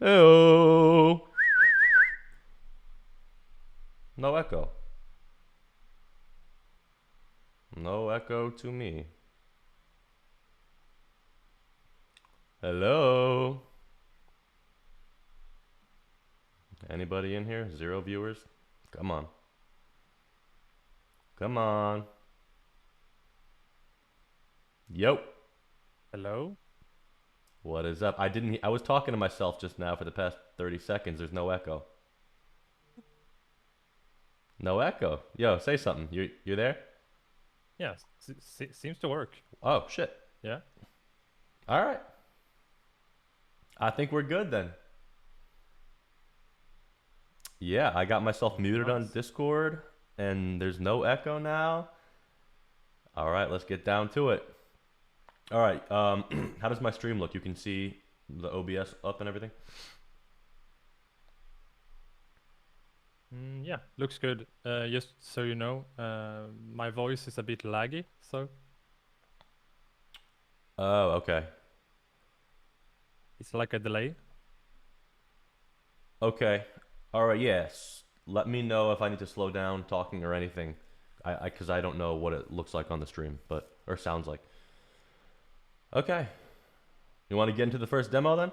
Hello. No echo. No echo to me. Hello. Anybody in here? 0 viewers? Come on. Come on. Yo. Hello? What is up? I was talking to myself just now for the past 30 seconds. There's no echo. No echo. Yo, say something. You there? Yeah, seems to work. Oh, shit. Yeah. All right. I think we're good then. Yeah, I got myself muted on Nice. Discord, and there's no echo now. All right, let's get down to it. All right, how does my stream look? You can see the OBS up and everything? Yeah, looks good. Just so you know, my voice is a bit laggy, so Oh, okay. it's like a delay. Okay. All right, yes. Let me know if I need to slow down talking or anything. Because I don't know what it looks like on the stream, or sounds like. Okay. You want to get into the first demo then?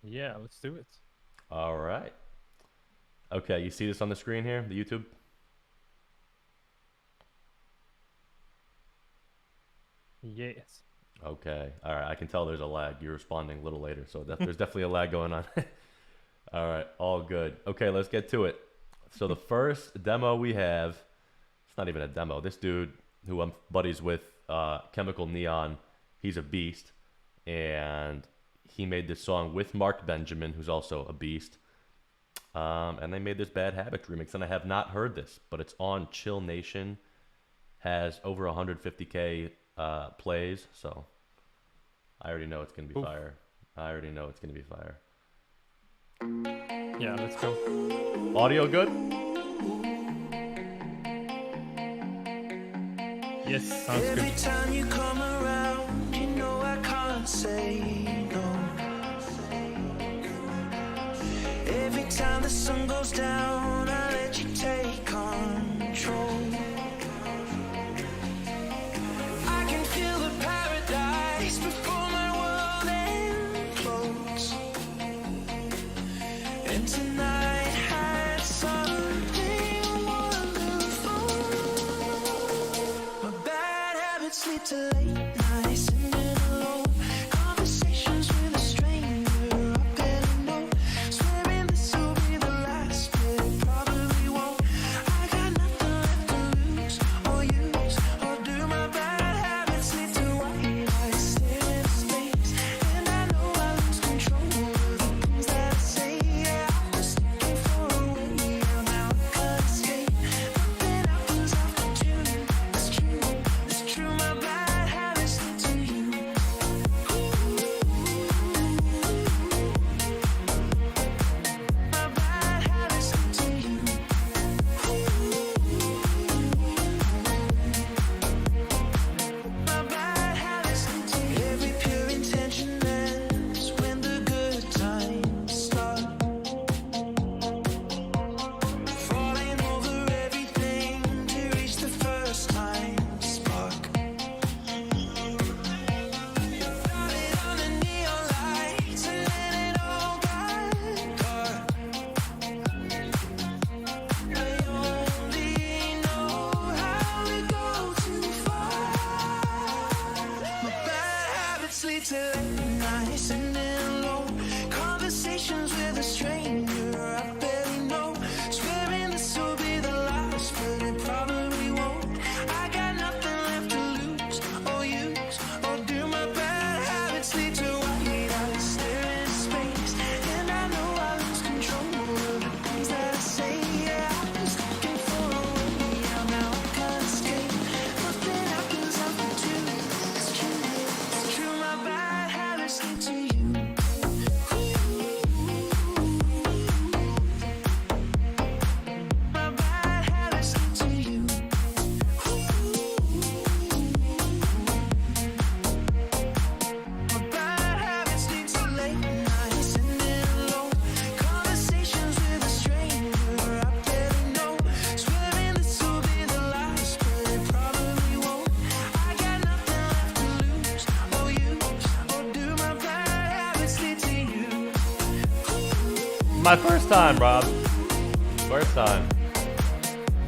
Yeah, let's do it. All right. Okay, you see this on the screen here, the YouTube? Yes. Okay. All right, I can tell there's a lag. You're responding a little later, so there's definitely a lag going on. All right, all good. Okay, let's get to it. So the first demo we have, it's not even a demo. This dude who I'm buddies with, Chemical Neon, he's a beast. And he made this song with Mark Benjamin, who's also a beast. And they made this Bad Habits remix, and I have not heard this, but it's on Chill Nation. Has over 150K plays, so I already know it's gonna be Oof. fire. I already know it's gonna be fire. Yeah, let's go. Audio good? Yes, sounds good. Every time you come around, you know I can't say no. Every time the sun goes down, I let you take control. I can feel the paradise before my world implodes. And tonight had something wonderful. My bad habits lead to late nights sitting alone. Conversations with a stranger I barely know. Swearing this will be the last, but it probably won't. I got nothing left to lose or use or do. My bad habits lead to white eyes staring into space. And I know I lose control of the things that I say. Yeah, I was looking for a way out, now I can't escape. Nothing happens after June. It's true, it's true. My bad habits lead to you. My bad habits lead to you. My bad habits lead to you. Every pure intention ends when the good times start. Falling over everything to reach the first time spark. Started on the neon lights and then it all got dark. I only know how to go too far. My bad habits lead to late nights sitting alone. Conversations with a stranger I barely know. Swearing this will be the last, but it probably won't. I got nothing left to lose or use or do. My bad habits lead to white eyes staring into space. And I know I lose control of the things that I say. Yeah, I was looking for a way out, now I can't escape. Nothing happens after two. It's true, it's true. My bad habits lead to you. My first time, Rob. First time.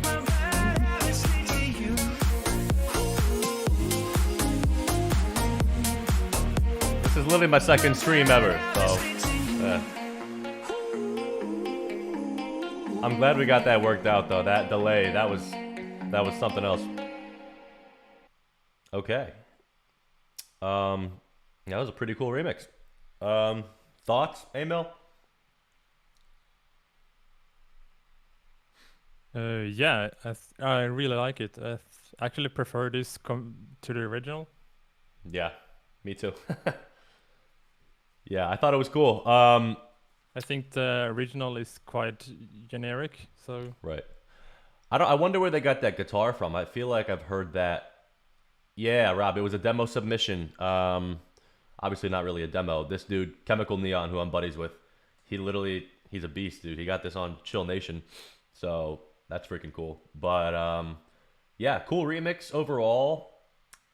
My bad habits lead to you. This is literally my second stream ever, so yeah. I'm glad we got that worked out though. That delay, that was something else. Okay. That was a pretty cool remix. Thoughts, Emil? Yeah, I really like it. I actually prefer this to the original. Yeah, me too. Yeah, I thought it was cool. I think the original is quite generic, so Right. I wonder where they got that guitar from. I feel like I've heard that. Yeah, Rob, it was a demo submission. Obviously not really a demo. This dude, Chemical Neon, who I'm buddies with, he's a beast, dude. He got this on Chill Nation. So that's freaking cool. But yeah, cool remix overall.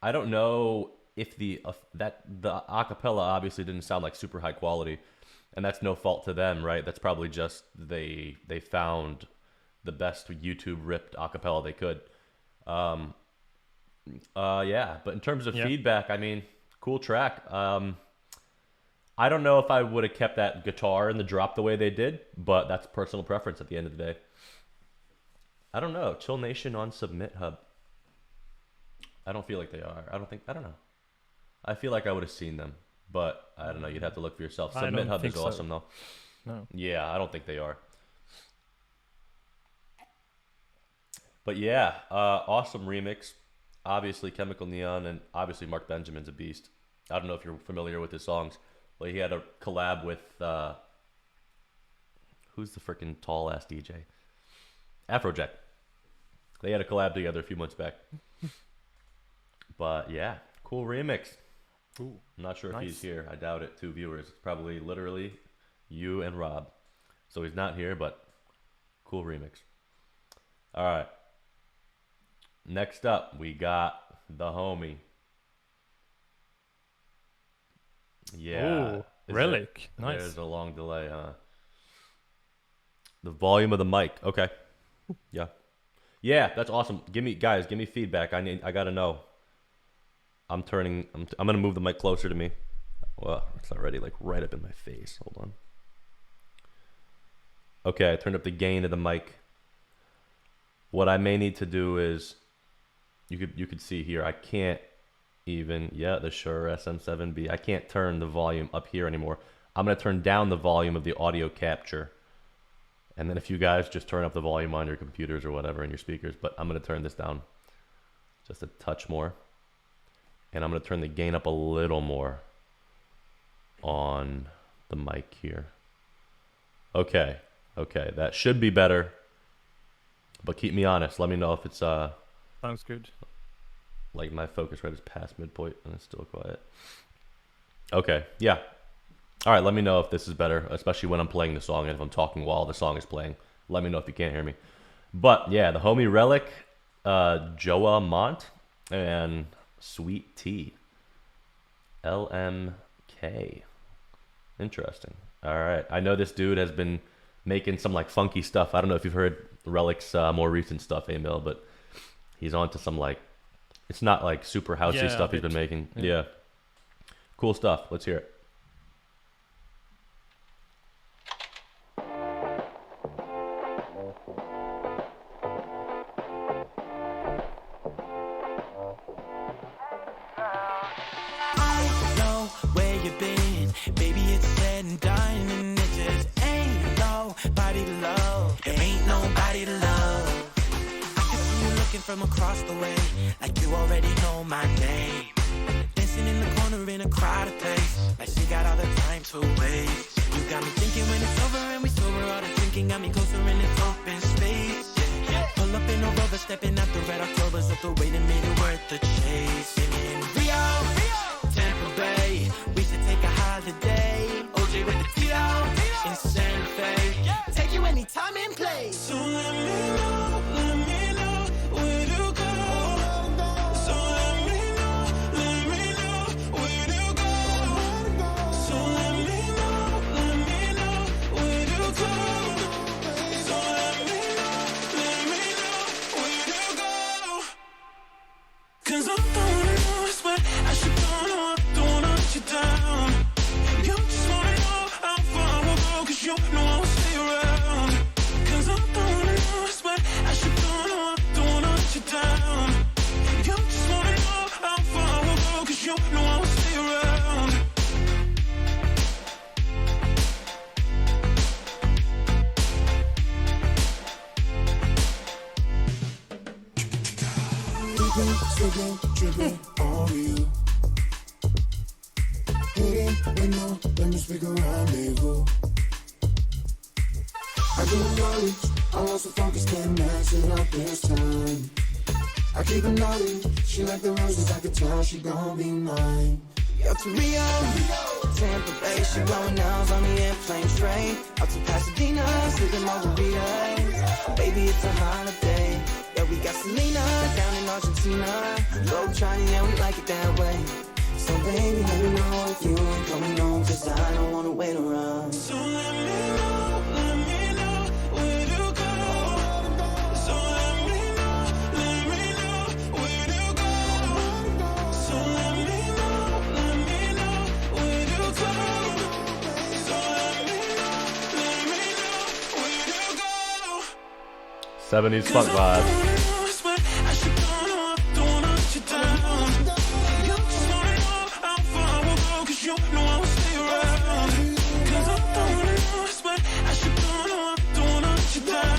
I don't know if the acapella obviously didn't sound like super high quality, and that's no fault to them, right? That's probably just they found the best YouTube ripped acapella they could. Yeah, but in terms of feedback, I mean, cool track. I don't know if I would have kept that guitar in the drop the way they did, but that's personal preference at the end of the day. I don't know. Chill Nation on Submit Hub. I don't feel like they are. I don't know. I feel like I would have seen them, but I don't know. You'd have to look for yourself. Submit Hub is awesome though. no. Yeah, I don't think they are. But yeah, awesome remix. Obviously, Chemical Neon, and obviously Mark Benjamin's a beast. I don't know if you're familiar with his songs, but he had a collab with who's the freaking tall ass DJ? Afrojack. They had a collab together a few months back. But yeah, cool remix. Ooh, I'm not sure if nice. he's here. I doubt it. 2 viewers. It's probably literally you and Rob. So he's not here, but cool remix. All right. Next up, we got the homie. Yeah. Ooh, Relic. Nice. There's a long delay, huh? The volume of the mic. Okay. Yeah. Yeah, that's awesome. Give me feedback. I gotta know. I'm gonna move the mic closer to me. Well, it's already like right up in my face. Hold on. Okay, I turned up the gain of the mic. What I may need to do is, you could see here, I can't even, the Shure SM7B. I can't turn the volume up here anymore. I'm gonna turn down the volume of the audio capture. And then if you guys just turn up the volume on your computers or whatever in your speakers, but I'm gonna turn this down just a touch more. And I'm gonna turn the gain up a little more on the mic here. Okay, that should be better. But keep me honest. Let me know if it's Sounds good. like my focus rate is past midpoint and it's still quiet. Okay, yeah. All right, let me know if this is better, especially when I'm playing the song and if I'm talking while the song is playing. Let me know if you can't hear me. But yeah, the homie Relic, Joa Mont, and Sweet Tea. LMK. Interesting. All right. I know this dude has been making some like funky stuff. I don't know if you've heard Relic's more recent stuff, Emil, but he's on to some like, it's not like super housey stuff he's been making. Yeah. Cool stuff. Let's hear it. From across the way, like you already know my name. Dancing in the corner in a crowded place, like she got all the time to waste. You got me thinking when it's over and we sober, all the drinking got me closer in this open space. Yeah. Pull up in a Rover, stepping out the red Octobers, up the wait and made it worth the chase. In Rio, Tampa Bay, we should take a holiday. OJ with the Tito, in Santa Fe, take you anytime and place. So let me know. Go. wait, no, let me speak a rendezvous. I do knowledge, I lost the focus, can't mess it up this time. I keep it naughty, she like the roses, I can tell she gon' be mine. Yo, to Rio, Tampa Bay, she blowing nose on the airplane train. Out to Pasadena, sipping margaritas. Baby, it's a holiday. Yeah, we got Selena down in Argentina. Globe trotting, yeah, we like it that way. So baby, let me know if you ain't coming home, 'cause I don't wanna wait around. So let me know where to go. So let me know where to go. So let me know where to go. So let me know where to go. 70s funk vibe.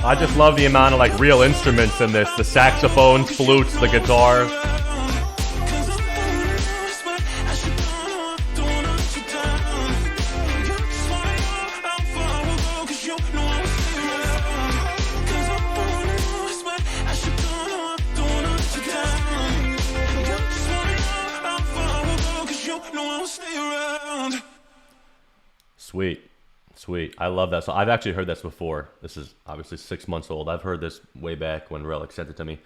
I just love the amount of like real instruments in this. The saxophones, flutes, the guitar. Sweet. Sweet. I love that. So I've actually heard this before. This is obviously 6 months old. I've heard this way back when Relic sent it to me.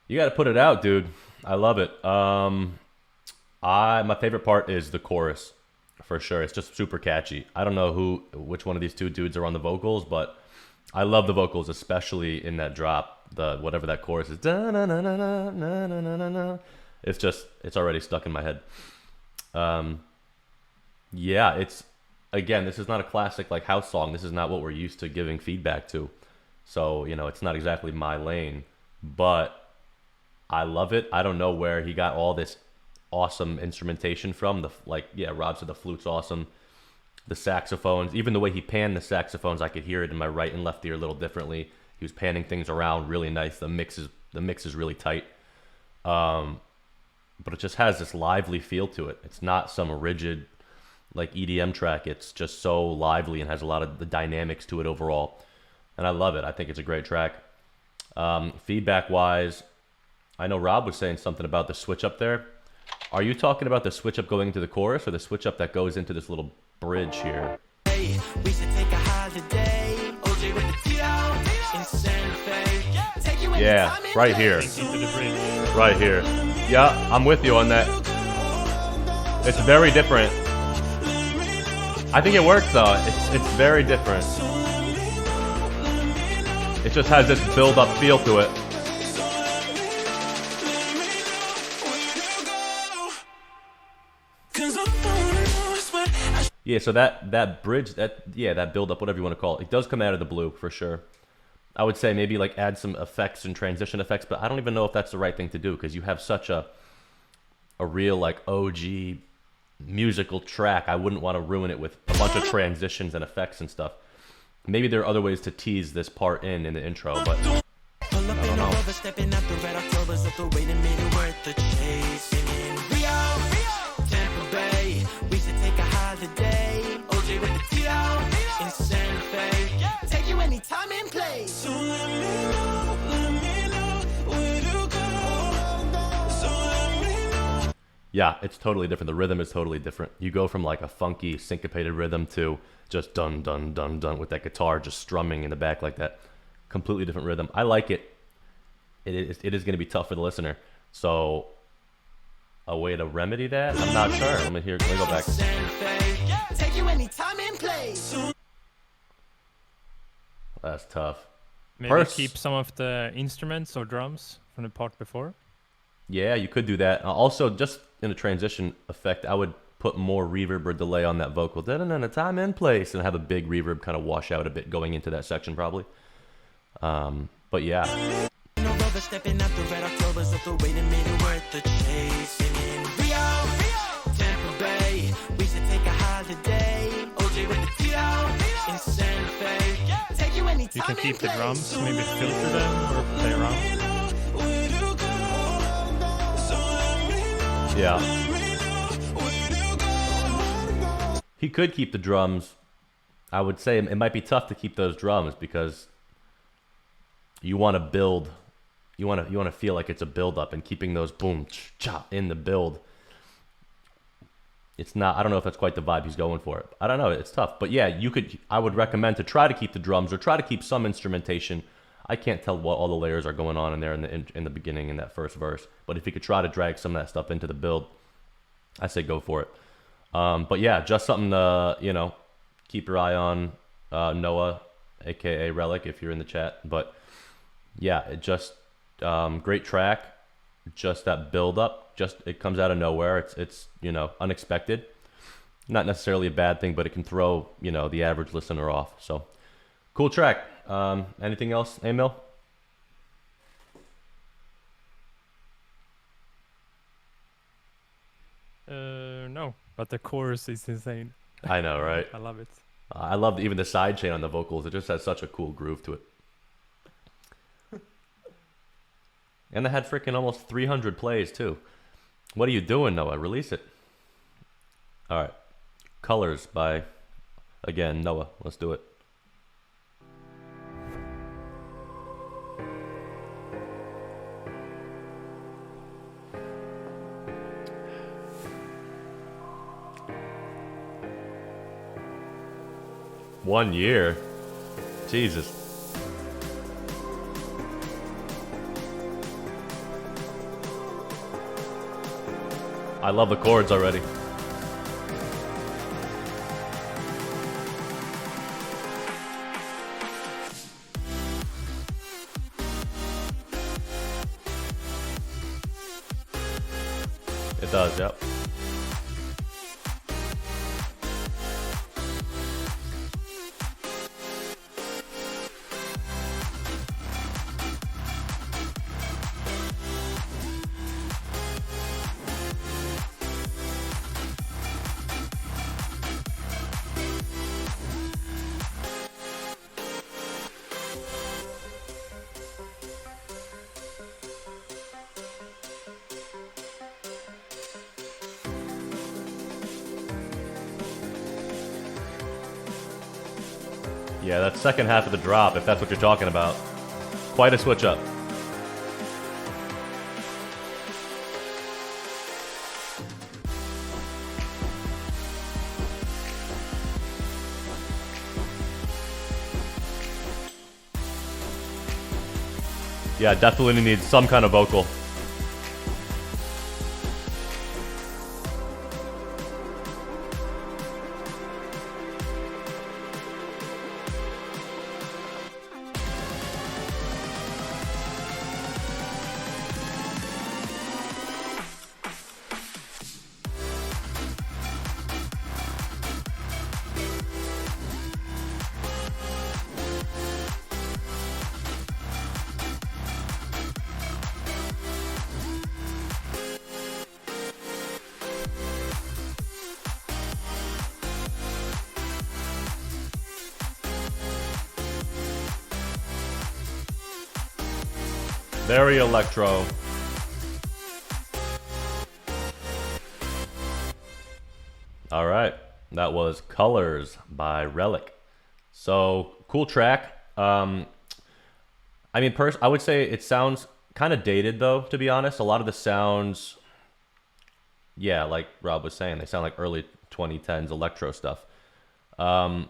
You got to put it out, dude. I love it. My favorite part is the chorus, for sure. It's just super catchy. I don't know which one of these two dudes are on the vocals, but I love the vocals, especially in that drop. Whatever that chorus is. It's already stuck in my head. Yeah, again, this is not a classic like house song. This is not what we're used to giving feedback to. So, it's not exactly my lane, but I love it. I don't know where he got all this awesome instrumentation from. Rob said the flute's awesome. The saxophones, even the way he panned the saxophones, I could hear it in my right and left ear a little differently. He was panning things around really nice. The mix is really tight. But it just has this lively feel to it. It's not some rigid like EDM track. It's just so lively and has a lot of the dynamics to it overall, and I love it. I think it's a great track. Feedback wise, I know Rob was saying something about the switch up there. Are you talking about the switch up going into the chorus, or the switch up that goes into this little bridge here? Hey, we should take a holiday. OJ with the Tito in Santa Fe. Take you Yeah, right here. Into the bridge. Right here. Yeah, I'm with you on that. It's very different. I think it works though. It's very different. It just has this build-up feel to it. Yeah, so that bridge, that build-up, whatever you want to call it, it does come out of the blue for sure. I would say maybe like add some effects and transition effects, but I don't even know if that's the right thing to do, because you have such a real like OG musical track. I wouldn't want to ruin it with a bunch of transitions and effects and stuff. Maybe there are other ways to tease this part in the intro, but I don't know. Yeah, it's totally different. The rhythm is totally different. You go from like a funky syncopated rhythm to just dun dun dun dun with that guitar just strumming in the back like that. Completely different rhythm. I like it. It is going to be tough for the listener. So a way to remedy that? I'm not sure. Let me go back. That's tough. Maybe keep some of the instruments or drums from the part before. Yeah, you could do that. Also, just in a transition effect, I would put more reverb or delay on that vocal. Da-da-da-da, time and place, and have a big reverb kind of wash out a bit going into that section probably. But yeah. You can keep the drums, maybe filter them or play around. Yeah. he could keep the drums. I would say it might be tough to keep those drums because you want to build. You want to feel like it's a build up, and keeping those boom cha in the build. It's not. I don't know if that's quite the vibe he's going for. I don't know. It's tough, but yeah, you could. I would recommend to try to keep the drums or try to keep some instrumentation. I can't tell what all the layers are going on in there in the beginning in that first verse. But if you could try to drag some of that stuff into the build, I say go for it. But yeah, just something to keep your eye on. Noah, aka Relic, if you're in the chat. But yeah, it just great track. Just that build up. Just it comes out of nowhere. It's unexpected. Not necessarily a bad thing, but it can throw the average listener off. So cool track. Anything else, Emil? No, but the chorus is insane. I know, right? I love it. I love even the side chain on the vocals. It just has such a cool groove to it. And they had freaking almost 300 plays too. What are you doing, Noah? Release it. All right. Colors by, again, Noah. Let's do it. One year? Jesus. I love the chords already. It does, yep. Yeah, that second half of the drop, if that's what you're talking about. Quite a switch up. Yeah, definitely needs some kind of vocal. Very electro. All right, that was Colors by Relic. So cool track. I mean, I would say it sounds kind of dated though, to be honest. A lot of the sounds, yeah, like Rob was saying, they sound like early 2010s electro stuff. Again,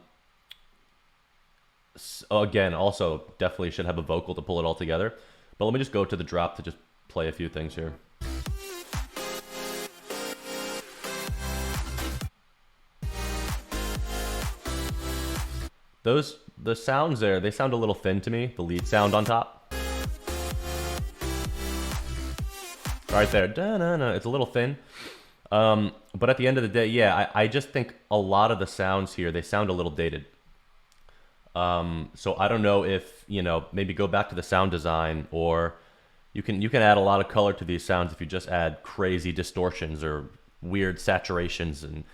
also definitely should have a vocal to pull it all together. But let me just go to the drop to just play a few things here. The sounds there, they sound a little thin to me. The lead sound on top. Right there, da-na-na, it's a little thin. But at the end of the day, yeah, I just think a lot of the sounds here, they sound a little dated. So I don't know if, maybe go back to the sound design, or you can add a lot of color to these sounds if you just add crazy distortions or weird saturations. And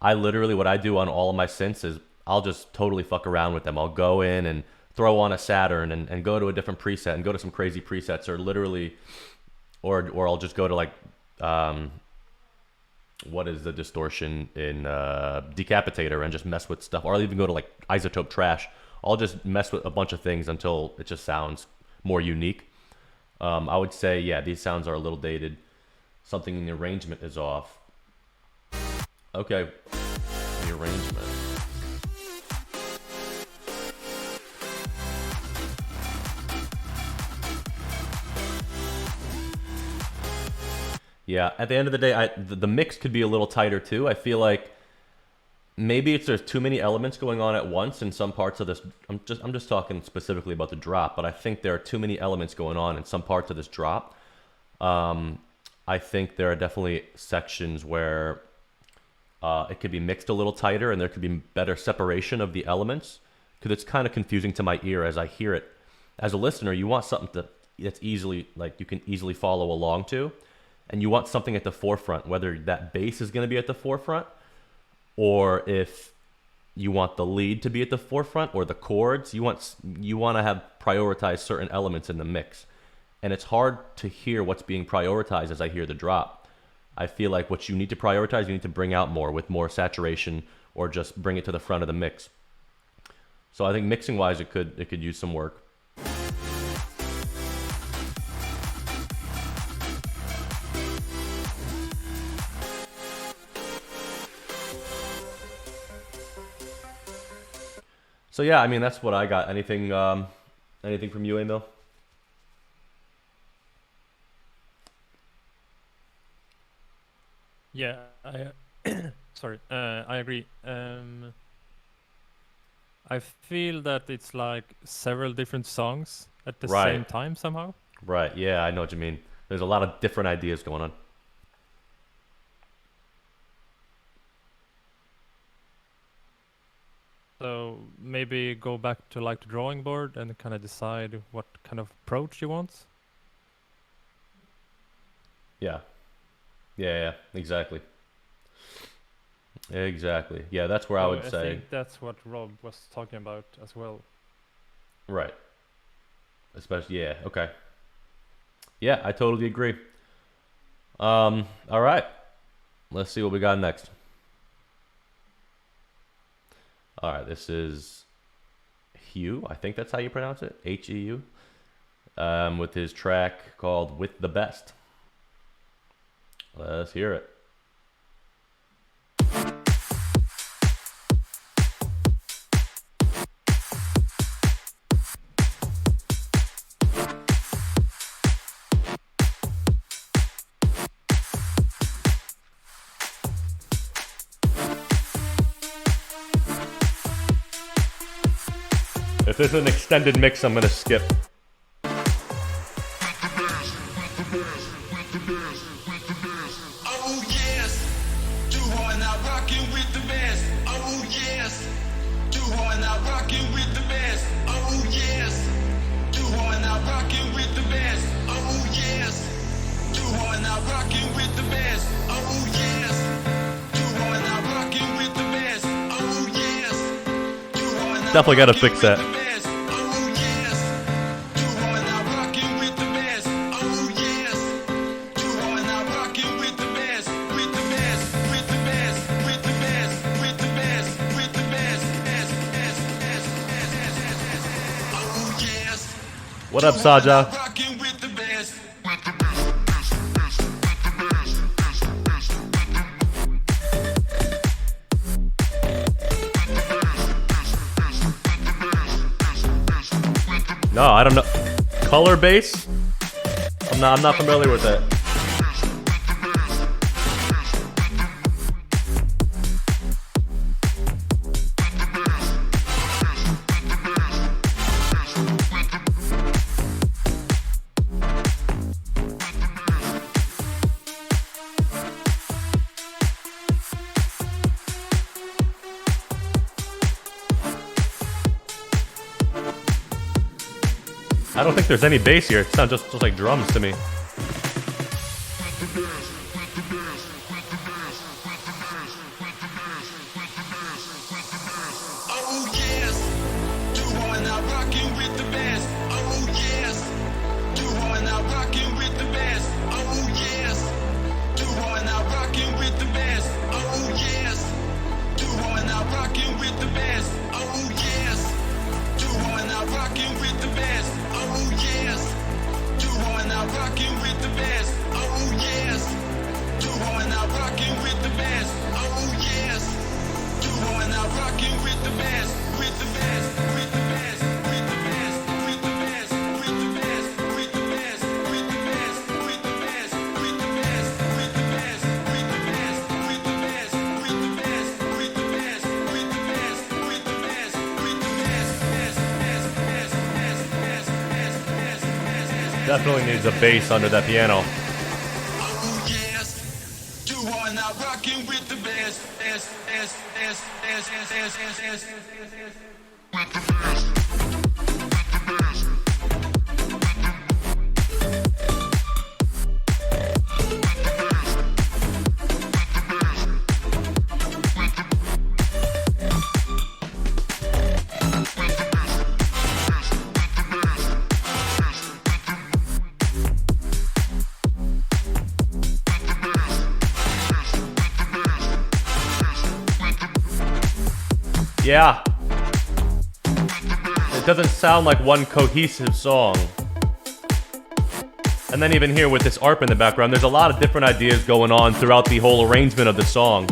I literally, what I do on all of my synths is I'll just totally fuck around with them. I'll go in and throw on a Saturn and go to a different preset and go to some crazy presets, or literally, or I'll just go to like, what is the distortion in Decapitator and just mess with stuff, or I'll even go to like Isotope Trash. I'll just mess with a bunch of things until it just sounds more unique. I would say, yeah, these sounds are a little dated. Something in the arrangement is off. Okay, the arrangement. Yeah, at the end of the day, the mix could be a little tighter too. I feel like maybe there's too many elements going on at once in some parts of this. I'm just talking specifically about the drop, but I think there are too many elements going on in some parts of this drop. I think there are definitely sections where it could be mixed a little tighter, and there could be better separation of the elements, because it's kind of confusing to my ear as I hear it. As a listener, you want something that's easily, like, you can easily follow along to. And you want something at the forefront, whether that bass is going to be at the forefront, or if you want the lead to be at the forefront, or the chords. You want to have prioritized certain elements in the mix. And it's hard to hear what's being prioritized as I hear the drop. I feel like what you need to prioritize, you need to bring out more with more saturation, or just bring it to the front of the mix. So I think mixing-wise, it could use some work. So yeah, I mean, that's what I got. Anything from you, Emil? Yeah, sorry, I agree. I feel that it's like several different songs at the Right. same time somehow. Right. Yeah, I know what you mean. There's a lot of different ideas going on. So maybe go back to like the drawing board and kind of decide what kind of approach you want. Yeah. Yeah, exactly. Exactly. Yeah, that's where I would I say. think that's what Rob was talking about as well. Right. Especially, yeah, okay. Yeah, I totally agree. All right. Let's see what we got next. All right, this is Hugh. I think that's how you pronounce it. Heu. With his track called With the Best. Let's hear it. If there's an extended mix, I'm gonna skip. Oh yes, you are now rocking with the best. Oh yes, you are now rocking with the best. Oh yes, you are now rocking with the best. Oh yes, you are now rocking with the best. Oh yes, you are now rocking with the best. Oh yes, you are now Definitely gotta fix that. rocking with the best. Oh yes, you are now rocking with the best. Oh yes, you are now rocking with the best, with the best, with the best, with the best, with the best, with the best. Oh yes. What up, Saja? Rocking with the best. No, I don't know. Color bass? I'm not familiar with that. I don't think there's any bass here. It sounds just like drums to me. Oh yes, you are now rocking with the best. Oh yes, you are now rocking with the best. Oh yes, you are now rocking with the best. Definitely needs a bass under that piano. Oh yes, you are now rocking with the best, best, best, best, best, best, best, best, best, with the best. Yeah. It doesn't sound like one cohesive song. And then even here with this ARP in the background, there's a lot of different ideas going on throughout the whole arrangement of the song.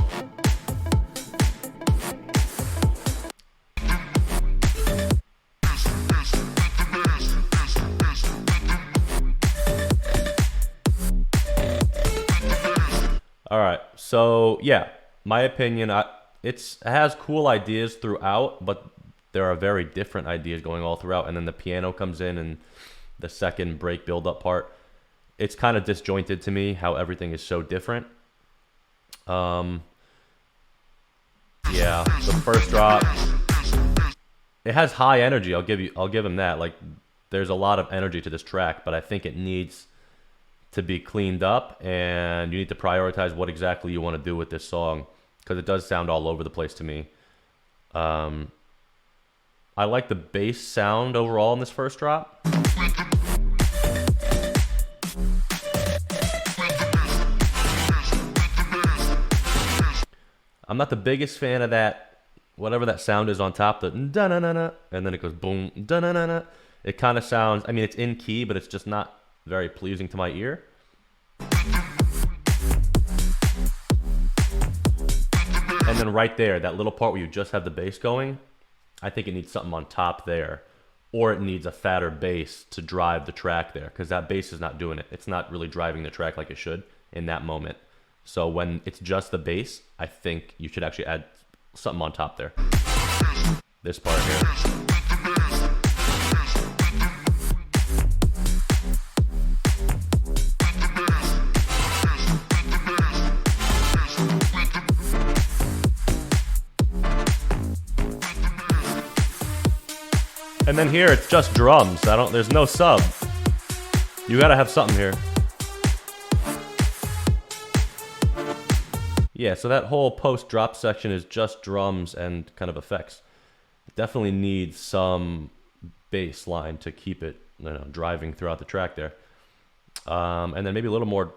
All right, so yeah, my opinion, it has cool ideas throughout, but there are very different ideas going all throughout. And then the piano comes in and the second break build-up part. It's kind of disjointed to me how everything is so different. Yeah, the first drop, it has high energy. I'll give him that. Like, there's a lot of energy to this track, but I think it needs to be cleaned up, and you need to prioritize what exactly you want to do with this song, because it does sound all over the place to me. I like the bass sound overall in this first drop. I'm not the biggest fan of that, whatever that sound is on top, the da-na-na-na, and then it goes boom, da-na-na-na. It kind of sounds, I mean, it's in key, but it's just not very pleasing to my ear. And then right there, that little part where you just have the bass going, I think it needs something on top there. Or it needs a fatter bass to drive the track there, because that bass is not doing it. It's not really driving the track like it should in that moment. So when it's just the bass, I think you should actually add something on top there. This part here. And then here it's just drums. There's no sub. You gotta have something here. Yeah, so that whole post-drop section is just drums and kind of effects. It definitely needs some bass line to keep it, driving throughout the track there. And then maybe a little more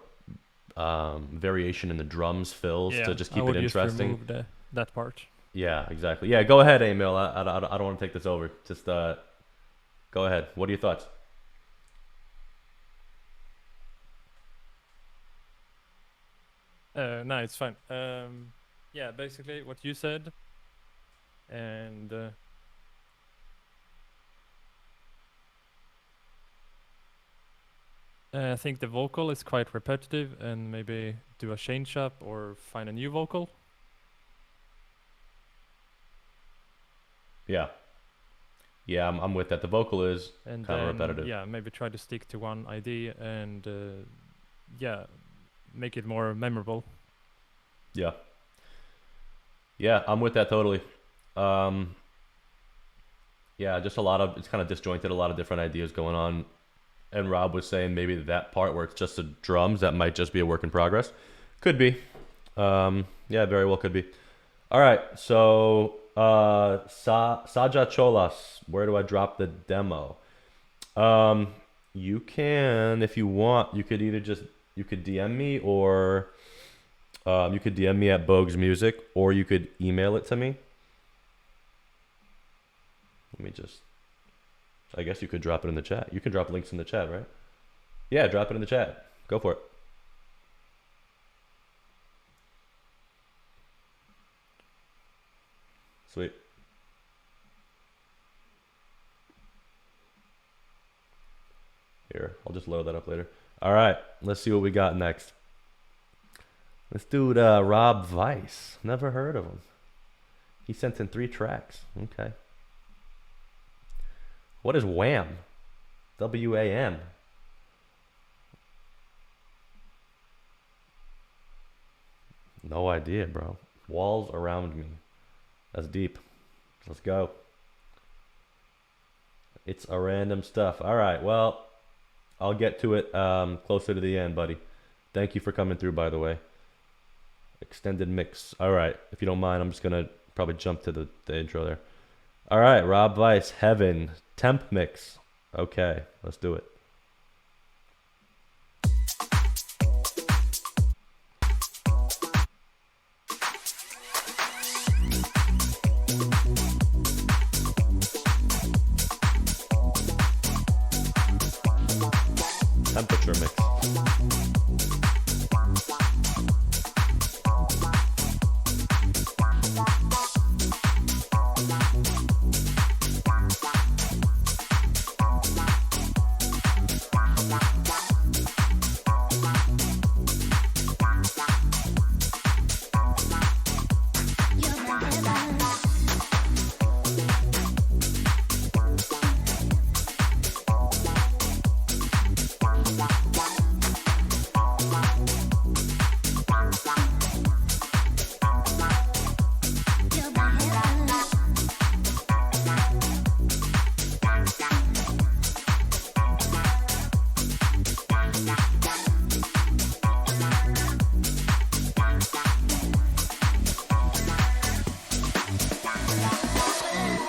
variation in the drums fills to just keep it interesting. Just remove that part. Yeah, exactly. Yeah, go ahead, Emil. I don't want to take this over. Just go ahead. What are your thoughts? No, it's fine. Yeah, basically what you said, and I think the vocal is quite repetitive, and maybe do a change up or find a new vocal. Yeah. Yeah, I'm with that. The vocal is kind of repetitive. Yeah, maybe try to stick to one idea and yeah, make it more memorable. Yeah. Yeah, I'm with that totally. Yeah, just it's kind of disjointed, a lot of different ideas going on. And Rob was saying maybe that part where it's just the drums, that might just be a work in progress. Could be. Yeah, very well could be. All right, so Saja Cholas, where do I drop the demo? You can, if you want, you could DM me, or you could DM me at Boges Music, or you could email it to me. I guess you could drop it in the chat. You can drop links in the chat, right? Yeah, drop it in the chat. Go for it. Sweet. Here, I'll just load that up later. All right, let's see what we got next. Let's do Rob Weiss. Never heard of him. He sent in 3 tracks. Okay. What is WAM? WAM. No idea, bro. Walls around me. That's deep. Let's go. It's a random stuff. All right, well, I'll get to it closer to the end, buddy. Thank you for coming through, by the way. Extended mix. All right, if you don't mind, I'm just going to probably jump to the intro there. All right, Rob Weiss, Heaven, temp mix. Okay, let's do it. Temperature mix.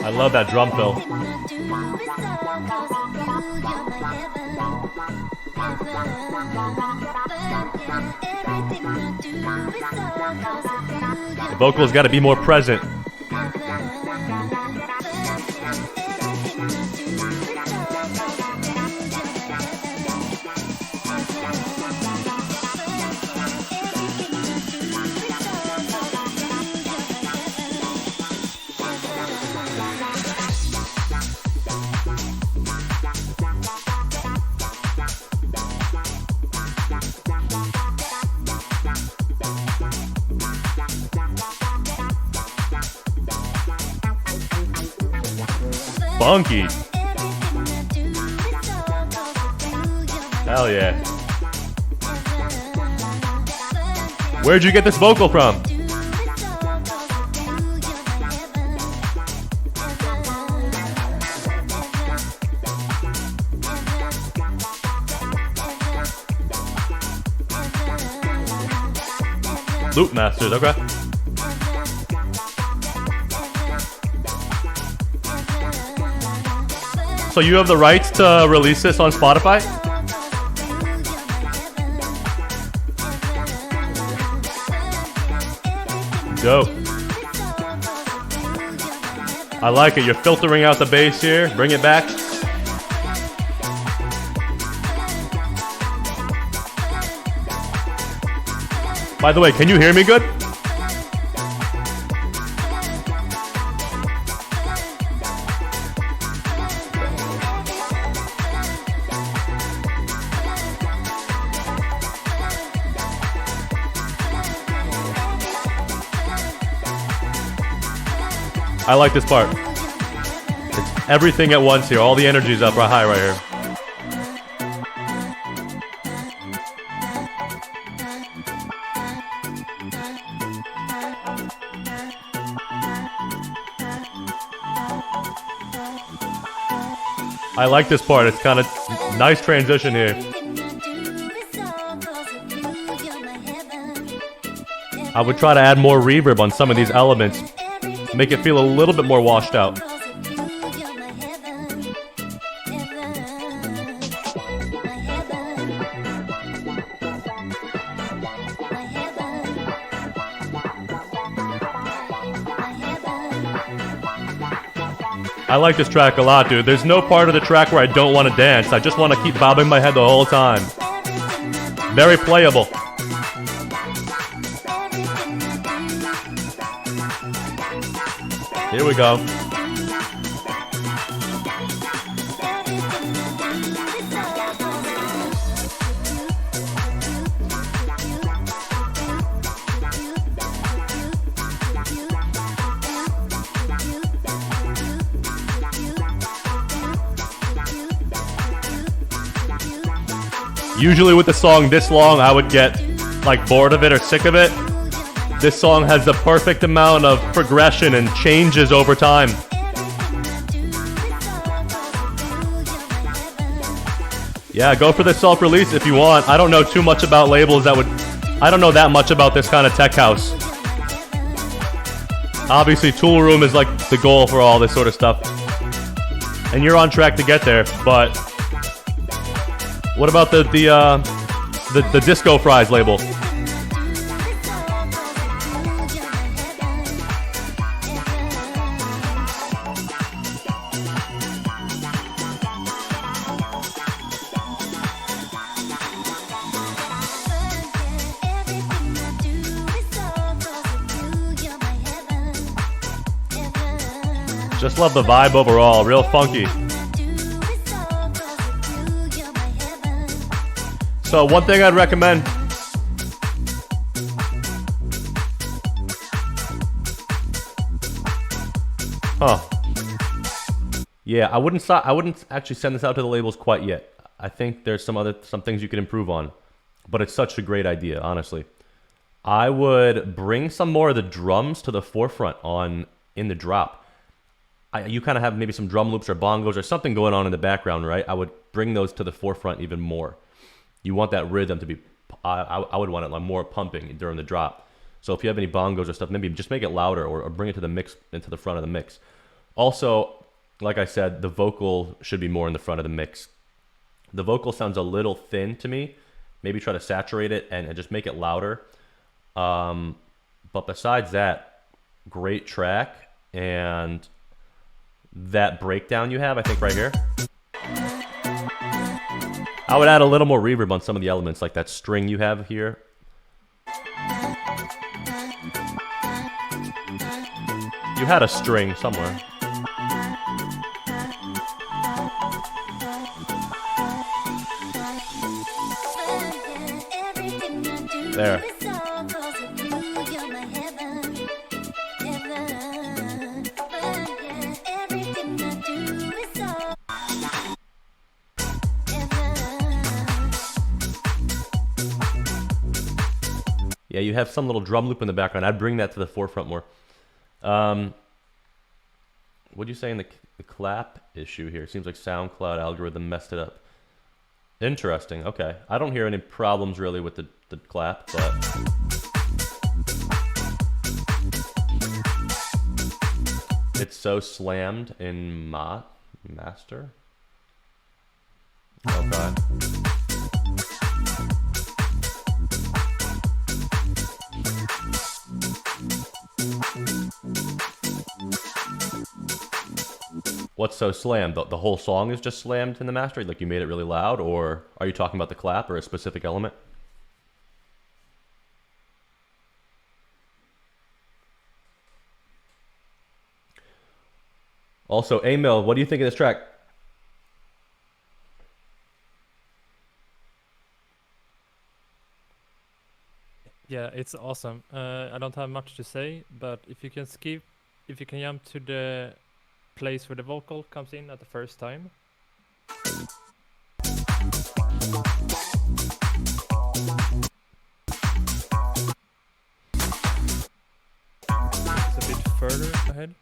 I love that drum fill. The vocals got to be more present. Funky. Hell yeah. Where'd you get this vocal from? Loop Masters, okay. So you have the rights to release this on Spotify? Dope. I like it. You're filtering out the bass here. Bring it back. By the way, can you hear me good? I like this part. It's everything at once here. All the energy's up right high right here. I like this part. It's kind of nice transition here. I would try to add more reverb on some of these elements. Make it feel a little bit more washed out. I like this track a lot, dude. There's no part of the track where I don't want to dance. I just want to keep bobbing my head the whole time. Very playable. Here we go. Usually with the song this long, I would get like bored of it or sick of it. This song has the perfect amount of progression and changes over time. Yeah, go for the self-release if you want. I don't know too much about labels that would... I don't know that much about this kind of tech house. Obviously, Tool Room is like the goal for all this sort of stuff. And you're on track to get there, but... What about the Disco Fries label? Just love the vibe overall, real funky. So one thing I'd recommend. Huh. Yeah, I wouldn't actually send this out to the labels quite yet. I think there's some things you can improve on, but it's such a great idea, honestly. I would bring some more of the drums to the forefront in the drop. You kind of have maybe some drum loops or bongos or something going on in the background, right? I would bring those to the forefront even more. You want that rhythm to be, I would want it like more pumping during the drop. So if you have any bongos or stuff, maybe just make it louder or bring it to the mix, into the front of the mix. Also, like I said, the vocal should be more in the front of the mix. The vocal sounds a little thin to me. Maybe try to saturate it and just make it louder. But besides that, great track. And that breakdown you have, I think right here, I would add a little more reverb on some of the elements, like that string you have here. You had a string somewhere. There. Yeah, you have some little drum loop in the background. I'd bring that to the forefront more. What do you say in the clap issue here? Seems like SoundCloud algorithm messed it up. Interesting. Okay. I don't hear any problems really with the clap, but... It's so slammed in master. Okay. What's so slammed? The whole song is just slammed in the master? Like you made it really loud? Or are you talking about the clap or a specific element? Also, Emil, what do you think of this track? Yeah, it's awesome. I don't have much to say, but if you can jump to the place where the vocal comes in at the first time. It's a bit further ahead.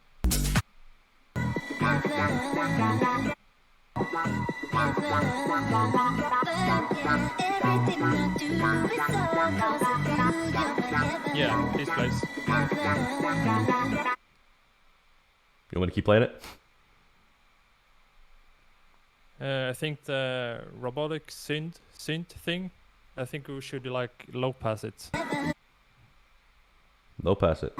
Yeah, this place. You want me to keep playing it? I think the robotic synth thing, I think we should like low pass it. Low pass it.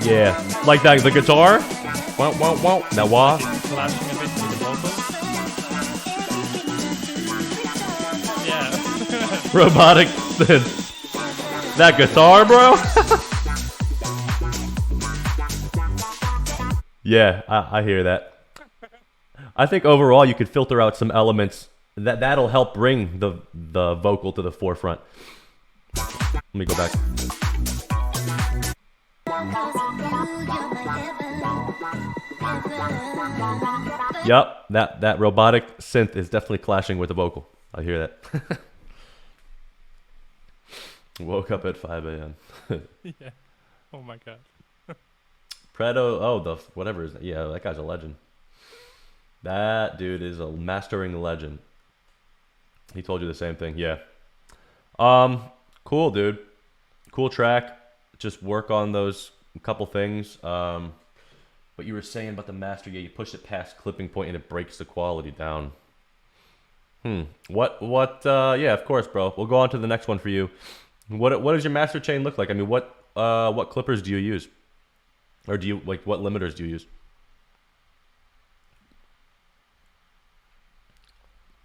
Yeah, like that, the guitar. Wow, wow, wow. That wah. Clashing a bit with the vocal. Yeah. Robotic synth. That guitar, bro. Yeah, I hear that. I think overall you could filter out some elements that'll help bring the vocal to the forefront. Let me go back. Yep, that robotic synth is definitely clashing with the vocal. I hear that. Woke up at 5 a.m. Yeah. Oh my god. Predo, oh, the whatever is, yeah, that guy's a legend. That dude is a mastering legend. He told you the same thing, yeah. Cool, dude. Cool track. Just work on those couple things. What you were saying about the master, yeah, you push it past clipping point and it breaks the quality down. Yeah, of course, bro. We'll go on to the next one for you. What does your master chain look like? I mean, what clippers do you use? Or do you, like, what limiters do you use?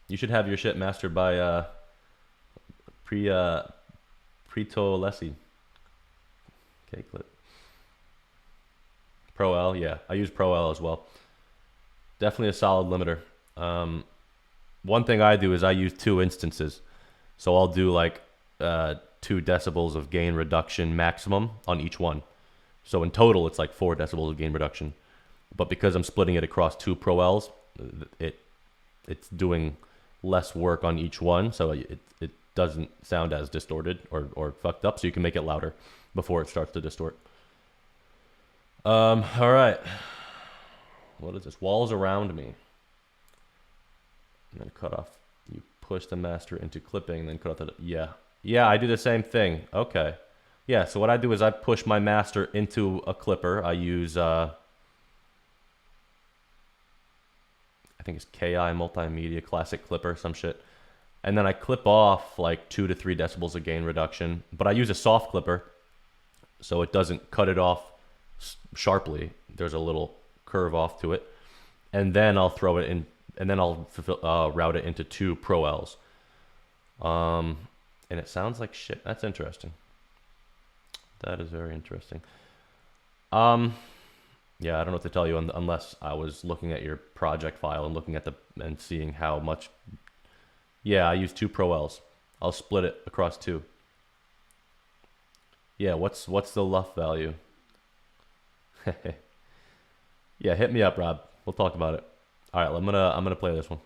You should have your shit mastered by Prito Lessi. Okay, clip. Pro L, yeah. I use Pro L as well. Definitely a solid limiter. One thing I do is I use 2 instances. So I'll do like 2 decibels of gain reduction maximum on each one. So in total, it's like 4 decibels of gain reduction. But because I'm splitting it across 2 Pro Ls, it's doing less work on each one. So it doesn't sound as distorted or fucked up. So you can make it louder before it starts to distort. All right. What is this? Walls around me. And then cut off. You push the master into clipping, and then cut off the... Yeah, I do the same thing. Okay. Yeah, so what I do is I push my master into a clipper. I use, I think it's KI Multimedia Classic Clipper, some shit. And then I clip off like 2 to 3 decibels of gain reduction. But I use a soft clipper, so it doesn't cut it off sharply. There's a little curve off to it. And then I'll throw it in, and then I'll route it into 2 Pro Ls. And it sounds like shit. That's interesting. That is very interesting. Yeah, I don't know what to tell you unless I was looking at your project file and looking at and seeing how much. Yeah, I use 2 Pro Ls. I'll split it across 2. Yeah, what's the LUF value? Yeah, hit me up, Rob. We'll talk about it. All right, I'm gonna play this one.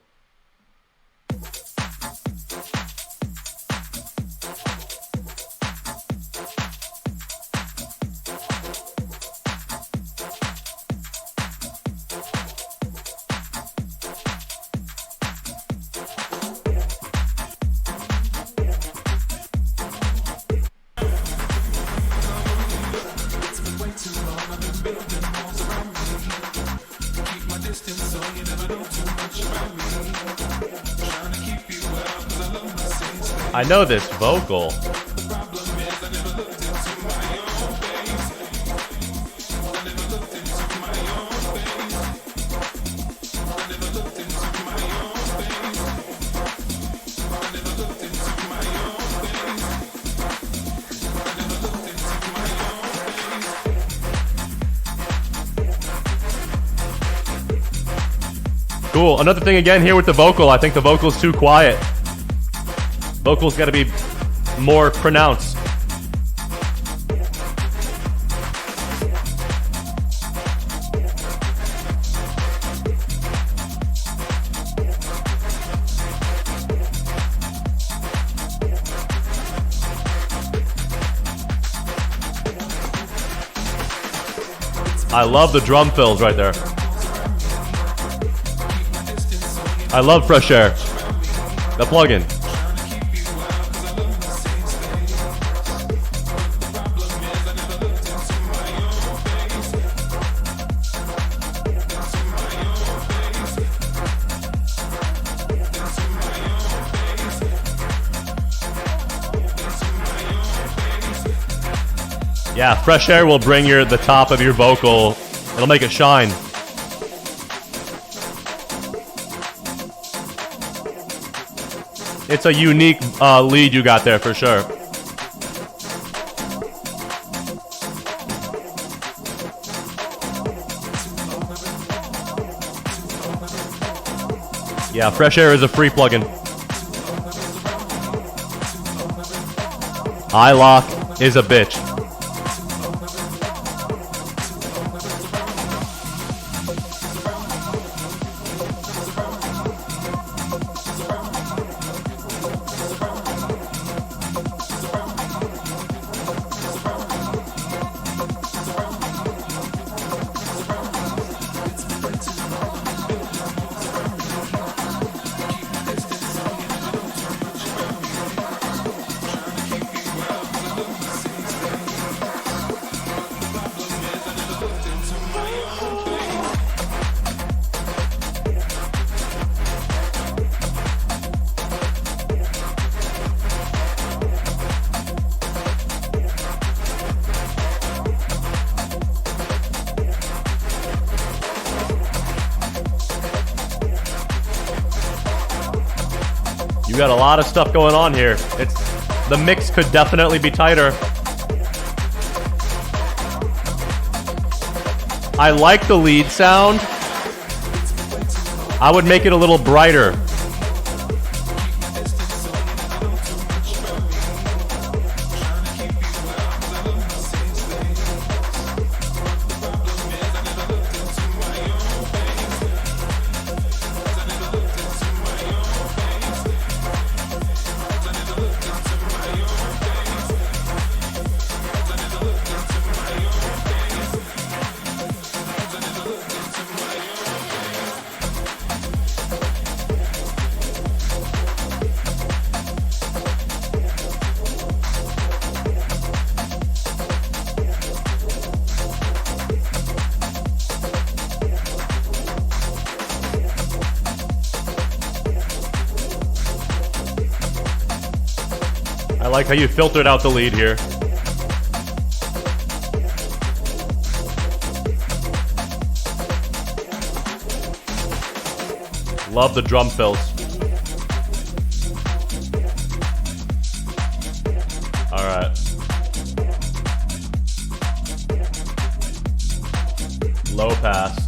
I know this vocal. Cool. Another thing again here with the vocal, I think the vocal's too quiet. Vocals gotta be more pronounced. I love the drum fills right there. I love Fresh Air. The plugin. Yeah, Fresh Air will bring the top of your vocal. It'll make it shine. It's a unique lead you got there for sure. Yeah, Fresh Air is a free plugin. iLock is a bitch. You got a lot of stuff going on here. The mix could definitely be tighter. I like the lead sound. I would make it a little brighter. I like how you filtered out the lead here. Love the drum fills. All right. Low pass.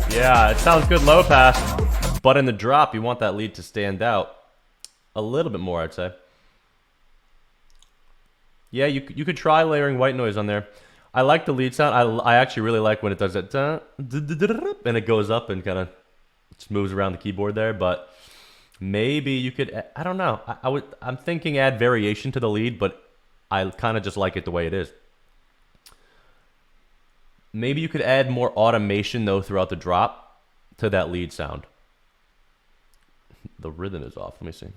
Yeah, it sounds good low pass, but in the drop, you want that lead to stand out a little bit more, I'd say. Yeah, you could try layering white noise on there. I like the lead sound. I actually really like when it does that, and it goes up and kind of just moves around the keyboard there, but maybe you could, I don't know. I'm thinking add variation to the lead, but I kind of just like it the way it is. Maybe you could add more automation, though, throughout the drop to that lead sound. The rhythm is off. Let me see.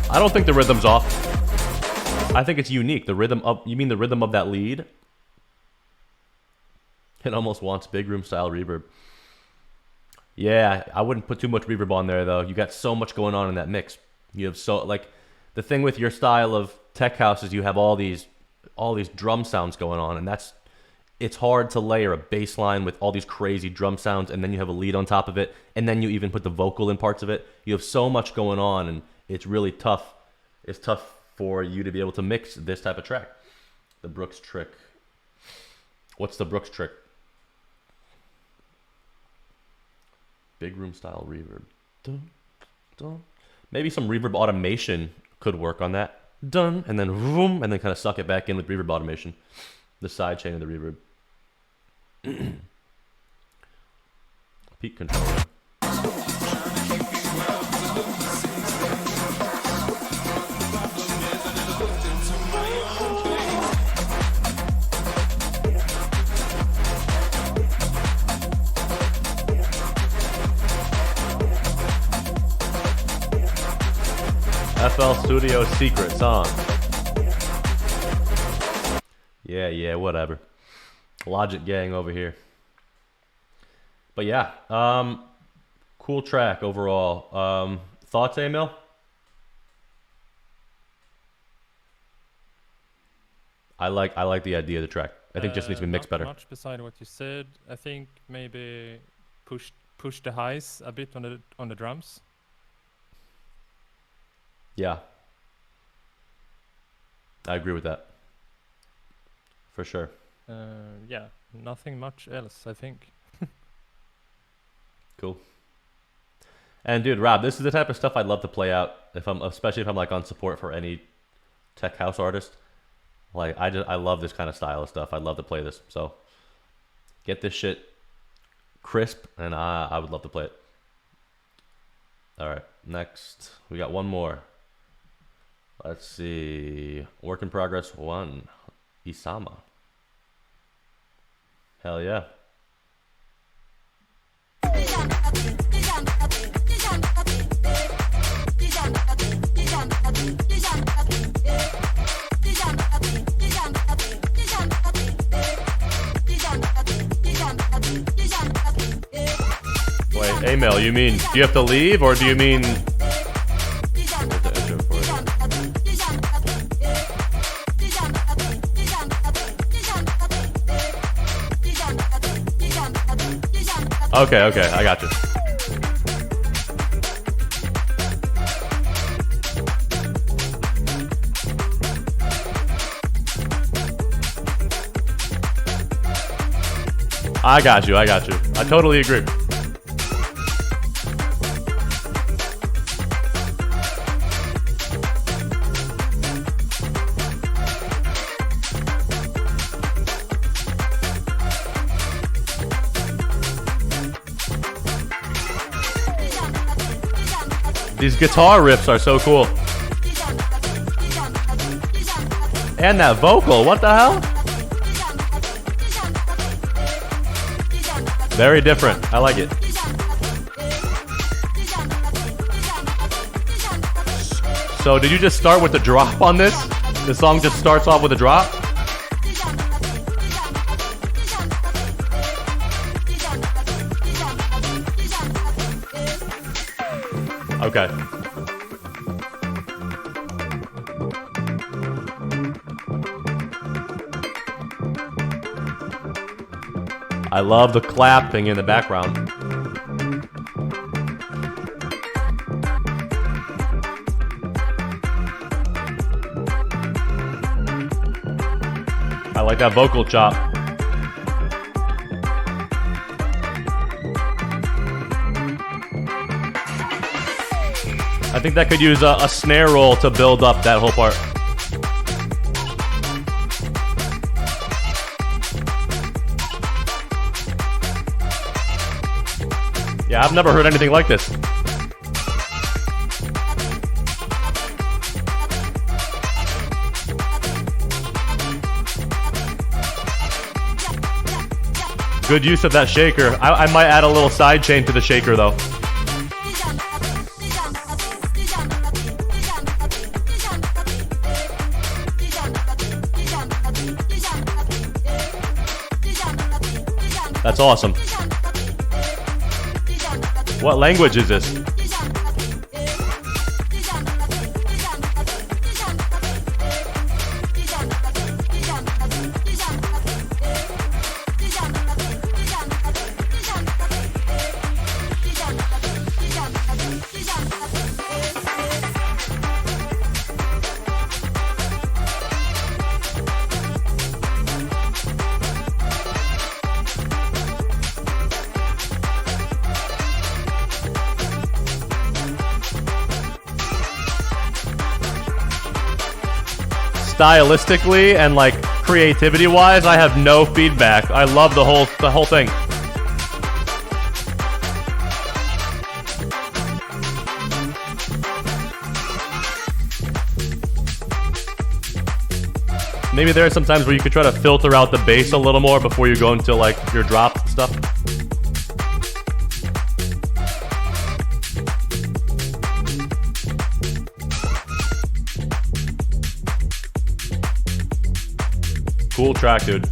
I don't think the rhythm's off. I think it's unique. The rhythm of, you mean the rhythm of that lead? It almost wants big room style reverb. Yeah, I wouldn't put too much reverb on there though. You got so much going on in that mix. You have so, like, the thing with your style of tech house is you have all these drum sounds going on, and it's hard to layer a bass line with all these crazy drum sounds, and then you have a lead on top of it, and then you even put the vocal in parts of it. You have so much going on, and it's really tough. It's tough for you to be able to mix this type of track. The Brooks trick. What's the Brooks trick? Big room style reverb. Dun, dun. Maybe some reverb automation could work on that. Dun, and then vroom, and then kind of suck it back in with reverb automation. The side chain of the reverb. Peak controller. FL Studio secret song. Yeah, whatever. Logic gang over here. But yeah, cool track overall. Thoughts, Emil? I like the idea of the track. I think it just needs to be mixed better. Not much beside what you said. I think maybe push the highs a bit on the drums. Yeah. I agree with that. For sure. Yeah, nothing much else, I think. Cool. And dude, Rob, this is the type of stuff I'd love to play out especially if I'm like on support for any tech house artist. Like I love this kind of style of stuff. I'd love to play this. So get this shit crisp, and I would love to play it. All right, next we got one more. Let's see. Work in progress 1. Isama. Hell yeah. email, you mean do you have to leave or do you mean? Where's the intro for it? Okay, okay, I got you. I got you, I got you. I totally agree. These guitar riffs are so cool. And that vocal, what the hell? Very different. I like it. So did you just start with the drop on this? The song just starts off with a drop? Okay. I love the clapping in the background. I like that vocal chop. I think that could use a snare roll to build up that whole part. Yeah, I've never heard anything like this. Good use of that shaker. I might add a little side chain to the shaker though. That's awesome. What language is this? Stylistically and like creativity wise, I have no feedback. I love the whole thing. Maybe there are some times where you could try to filter out the bass a little more before you go into like your drop stuff. Cool track, dude.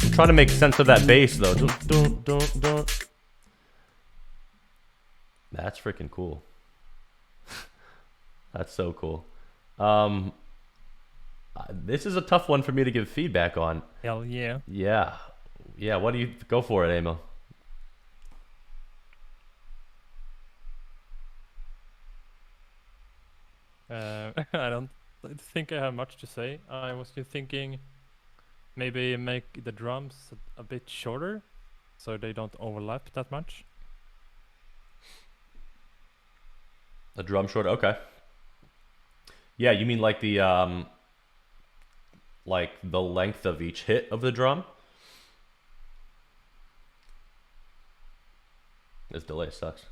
I'm trying to make sense of that bass though. Don't. That's freaking cool. That's so cool. This is a tough one for me to give feedback on. Hell yeah. Yeah. What do you go for it, Emil? I don't think I have much to say. I was just thinking maybe make the drums a bit shorter so they don't overlap that much. The drum short, okay. Yeah, you mean like the length of each hit of the drum? This delay sucks.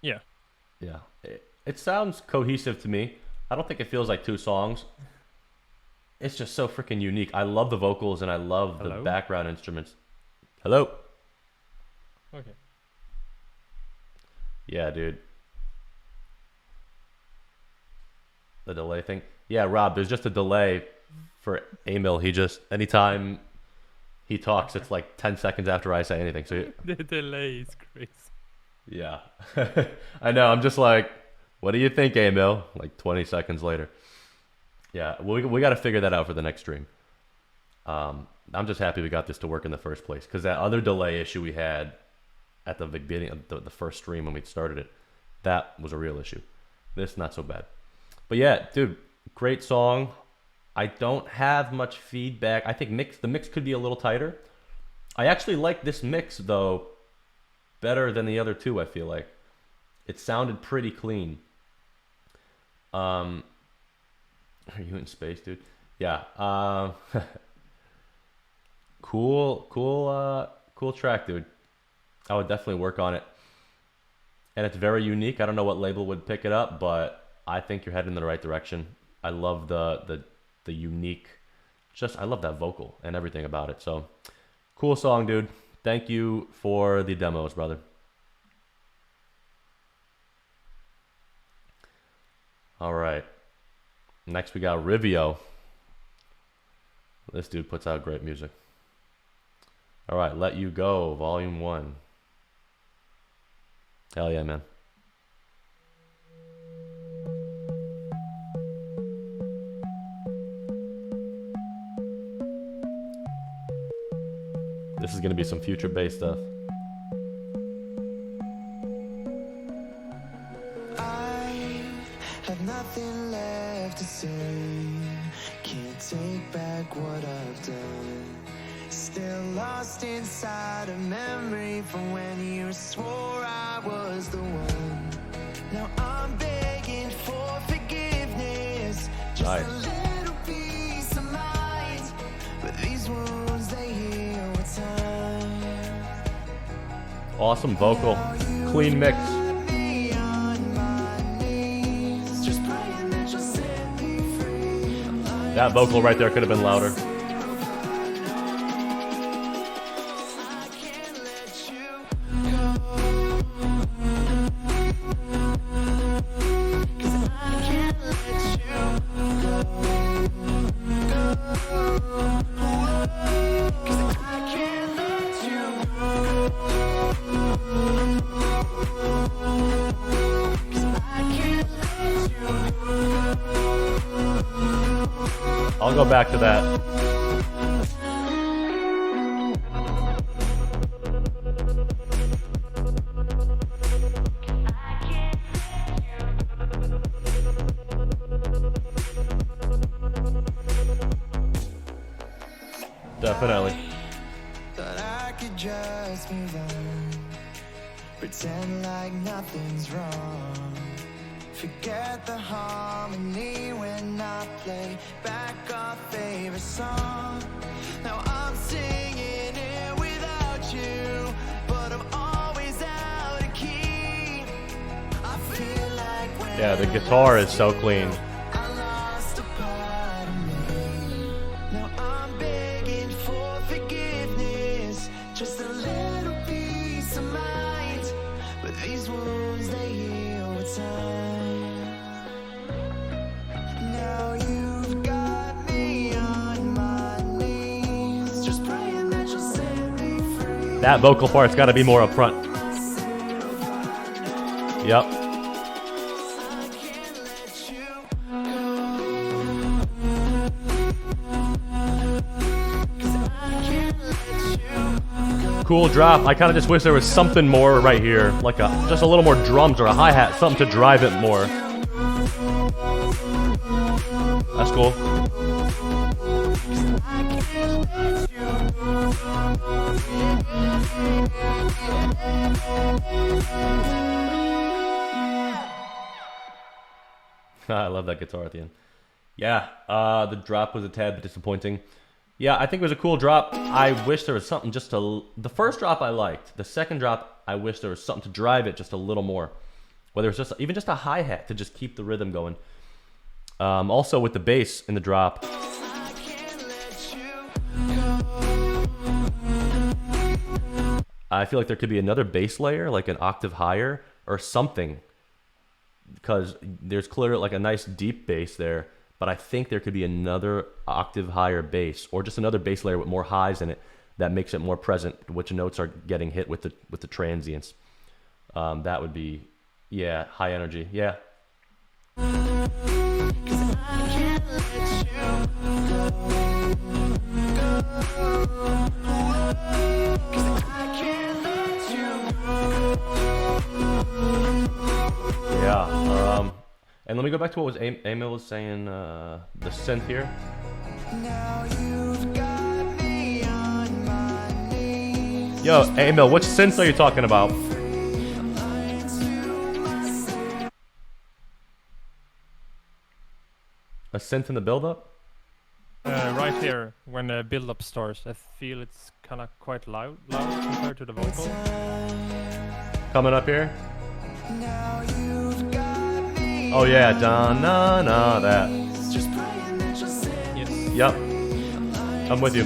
Yeah. Yeah. It sounds cohesive to me. I don't think it feels like two songs. It's just so freaking unique. I love the vocals and I love the background instruments. Hello? Okay. Yeah, dude. The delay thing. Yeah, Rob, there's just a delay for Emil. He just, anytime he talks, it's like 10 seconds after I say anything. So The delay is crazy. yeah, I know. I'm just like, what do you think, Emil? Like 20 seconds later. Yeah, we got to figure that out for the next stream. I'm just happy we got this to work in the first place, because that other delay issue we had at the beginning of the first stream when we started it, that was a real issue. This, not so bad. But yeah, dude, great song. I don't have much feedback. I think the mix could be a little tighter. I actually like this mix, though, better than the other two, I feel like. It sounded pretty clean. Are you in space, dude? Yeah. Cool track, dude. I would definitely work on it. And it's very unique. I don't know what label would pick it up, but I think you're heading in the right direction. I love the unique, I love that vocal and everything about it. So, cool song, dude. Thank you for the demos, brother. All right. Next we got Rivio. This dude puts out great music. All right, Let You Go, Volume 1. Hell yeah, man. This is going to be some future bass stuff. I have nothing left to say. Can't take back what I've done. Still lost inside a memory from when you swore I was the one. Now I'm begging for forgiveness. Just Nice. a little piece of mind. But these wounds, they heal with time. Awesome vocal. Clean mix. Me on my knees, just praying that you'll set me free. That vocal right there could have been louder. I can't let you go. 'Cause I can't let you go. 'Cause I can't let you go. 'Cause I can't let you go. I'll go back to that. Definitely. Thought I could just move on, pretend like nothing's wrong, forget the harmony when I play back our favorite song. Now I'm singing it without you, but I'm always out of key. I feel like when Yeah, the guitar is so clean. I lost a part of me. Now I'm begging for forgiveness, just a little peace of mind. But these wounds, they heal with time. Now you've got me on my knees, just praying that you'll set me free. That vocal part's got to be more up front. Yep. I can't let you go. Cool drop. I kind of just wish there was something more right here, like just a little more drums or a hi-hat, something to drive it more. That's cool. I love that guitar at the end. Yeah, the drop was a tad bit disappointing. Yeah, I think it was a cool drop. I wish there was something just to... The first drop I liked. The second drop, I wish there was something to drive it just a little more. Whether it's just even just a hi-hat to just keep the rhythm going. Also with the bass in the drop. I feel like there could be another bass layer, like an octave higher or something. because there's clear like a nice deep bass there, but I think there could be another octave higher bass or just another bass layer with more highs in it that makes it more present, which notes are getting hit with the transients. That would be, yeah, high energy. Yeah. Yeah. And let me go back to what was Emil was saying, the synth here. Yo, Emil, which synths are you talking about? A synth in the build-up? Right here, when the build-up starts, I feel it's kind of quite loud compared to the vocal. Coming up here? Oh yeah, da-na-na, that. Yes. Yep. I'm with you.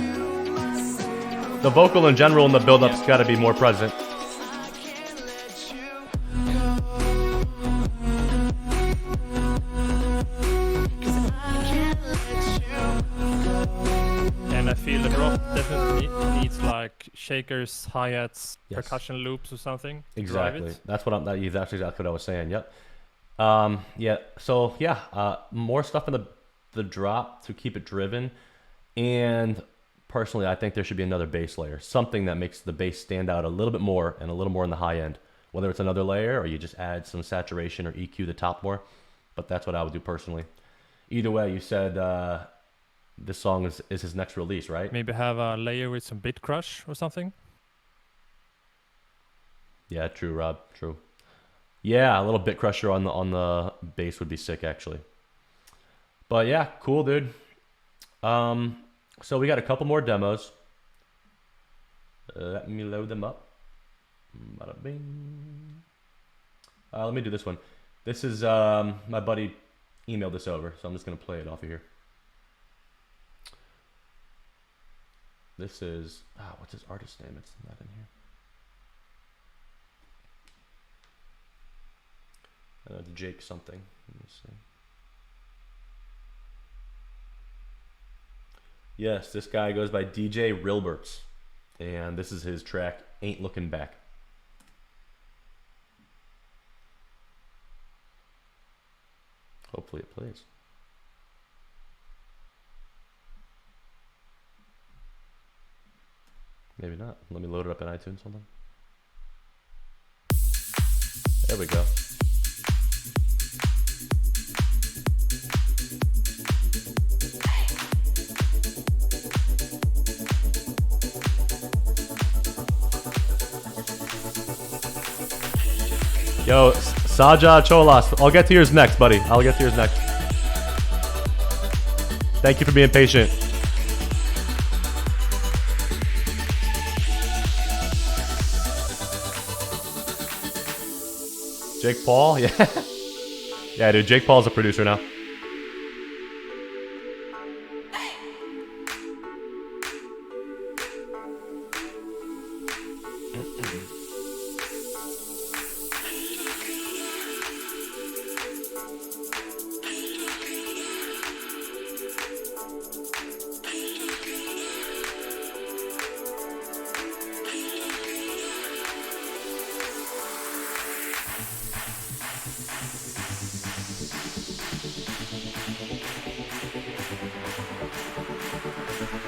The vocal in general in the build-up's gotta be more present. And I feel the drop definitely needs like shakers, hi-hats, Yes. percussion loops or something. to drive Exactly. it. That's what that's exactly what I was saying. Yep. Yeah. So yeah, more stuff in the drop to keep it driven, and personally, I think there should be another bass layer, something that makes the bass stand out a little bit more and a little more in the high end. Whether it's another layer or you just add some saturation or EQ the top more, but that's what I would do personally. Either way, you said this song is his next release, right? Maybe have a layer with some bit crush or something. Yeah, true, Rob. True. Yeah, a little bit crusher on the bass would be sick, actually. But yeah, cool, dude. So we got a couple more demos. Let me load them up. Bada bing. Let me do this one. This is my buddy emailed this over, so I'm just gonna play it off of here. This is what's his artist name? It's not in here. Jake something. Let me see. Yes, this guy goes by DJ Rilberts, and this is his track "Ain't Looking Back." Hopefully it plays. Maybe not. Let me load it up in iTunes. Hold on. There we go. Yo, Saja Cholas, I'll get to yours next, buddy. I'll get to yours next. Thank you for being patient. Jake Paul? Yeah. Yeah, dude, Jake Paul's a producer now.